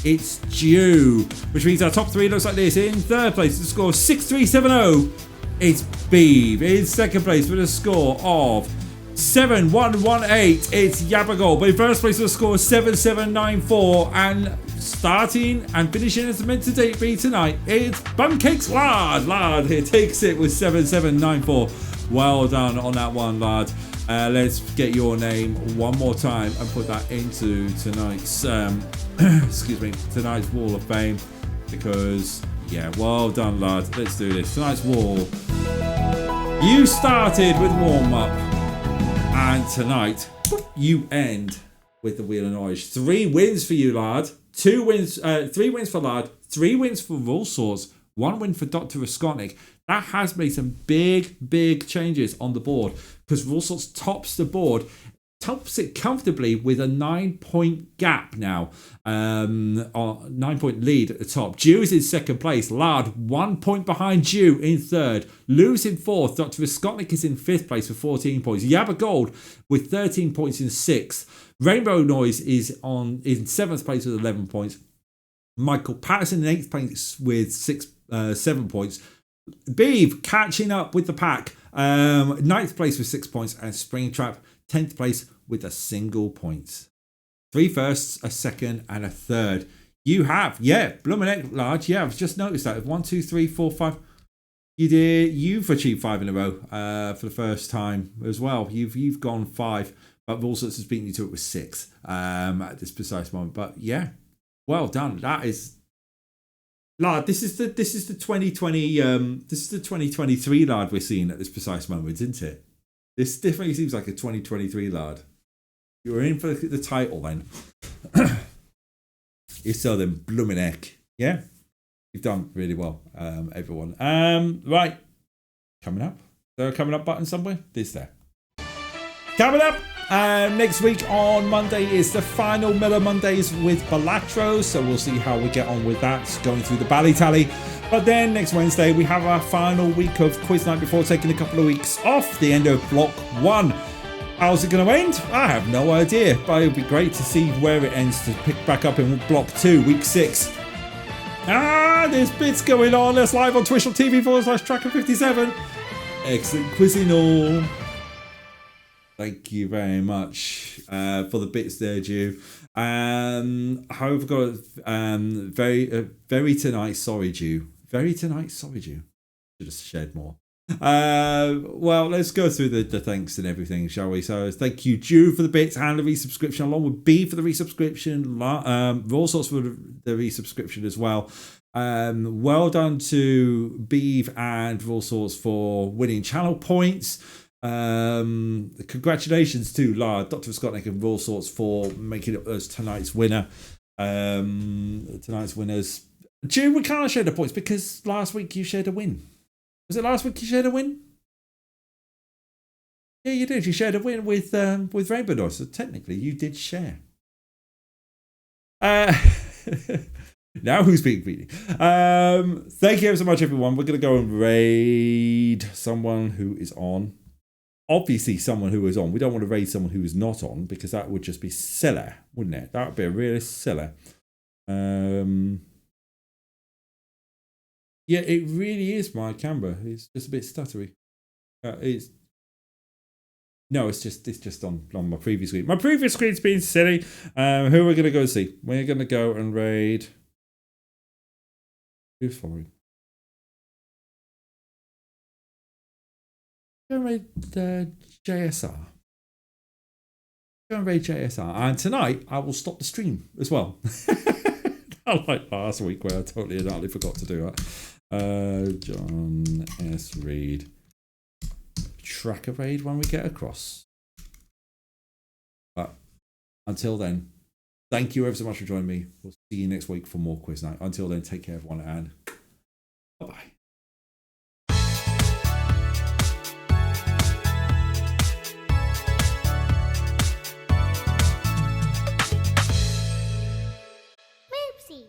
it's Dew. Which means our top 3 looks like this. In 3rd place with a score of 6370, it's Beeve. In 2nd place with a score of 7118, it's Yabagol. But in 1st place with a score of 7794, and starting and finishing as meant to be tonight, it's Bumcakes Lard. Lard here takes it with 7794. Well done on that one, Lard. Let's get your name one more time and put that into tonight's tonight's Wall of Fame, because yeah, well done, Lard. Let's do this. Tonight's wall. You started with warm up, and tonight you end with the Wheel of Knowledge. 3 wins for you, Lard. 2 wins, 3 wins for Lard. 3 wins for Raw Swords. 1 win for Dr. Raskolnik. That has made some big changes on the board, because Raw Swords tops the board, tops it comfortably with a 9-point gap now, 9-point lead at the top. Dew is in 2nd place. Lard 1 point behind Dew in 3rd. Lou's in 4th. Dr. Visconic is in 5th place with 14 points. Yabba Gold with 13 points in 6th. Rainbow Noise is in 7th place with 11 points. Michael Patterson in 8th place with 7 points. Beeve catching up with the pack. 9th place with 6 points, and Springtrap 10th place with a single point. 3 firsts, a 2nd, and a 3rd. You have, Bloomin' Large. Yeah, I've just noticed that. 1, 2, 3, 4, 5. You've achieved 5 in a row for the first time as well. You've gone 5, but All Sorts has beaten you to it with 6 at this precise moment. But yeah, well done. That is. Lard, this is the 2020 this is the 2023 Lard we're seeing at this precise moment, isn't it? This definitely seems like a 2023 Lard. You're in for the title then. If so, then blooming heck. Yeah? You've done really well, everyone. Right. Coming up. There a coming up button somewhere? This there. Coming up next week on Monday is the final Miller Mondays with Balatro. So we'll see how we get on with that, going through the bally tally. But then next Wednesday, we have our final week of quiz night before taking a couple of weeks off, the end of block 1. How's it going to end? I have no idea, but it'll be great to see where it ends to pick back up in block 2, week 6. There's bits going on. Let's live on twitch.tv/tracker57. Excellent quizzing all. Thank you very much for the bits there, Jew. I hope I've got very tonight. Sorry, Jew. Very tonight. Sorry, Jew. Should have shared more. Well, let's go through the thanks and everything, shall we? So thank you, Jew, for the bits and the resubscription, along with B for the resubscription, all sorts for the resubscription as well. Well done to Beeve and all sorts for winning channel points. Congratulations to Lard, Dr. Scottnick and all sorts for making it as tonight's winner. Tonight's winners. Jew, we can't share the points because last week you shared a win. Was it last week you shared a win? Yeah, you did. You shared a win with Rainbow Noise, so technically you did share. Now who's being greedy? Thank you ever so much, everyone. We're going to go and raid someone who is on. Obviously, someone who is on. We don't want to raid someone who is not on because that would just be silly, wouldn't it? That would be a really silly. Yeah, it really is my camera. It's just a bit stuttery. It's just on my previous screen. My previous screen's been silly. Who are we going to go see? We're going to go and raid. Who's following? Go and raid JSR. Go and raid JSR. And tonight I will stop the stream as well. Not like last week where I totally and utterly forgot to do that. John S. Reed. Tracker raid when we get across. But until then, thank you ever so much for joining me. We'll see you next week for more quiz night. Until then, take care, everyone, and bye-bye. Moopsie.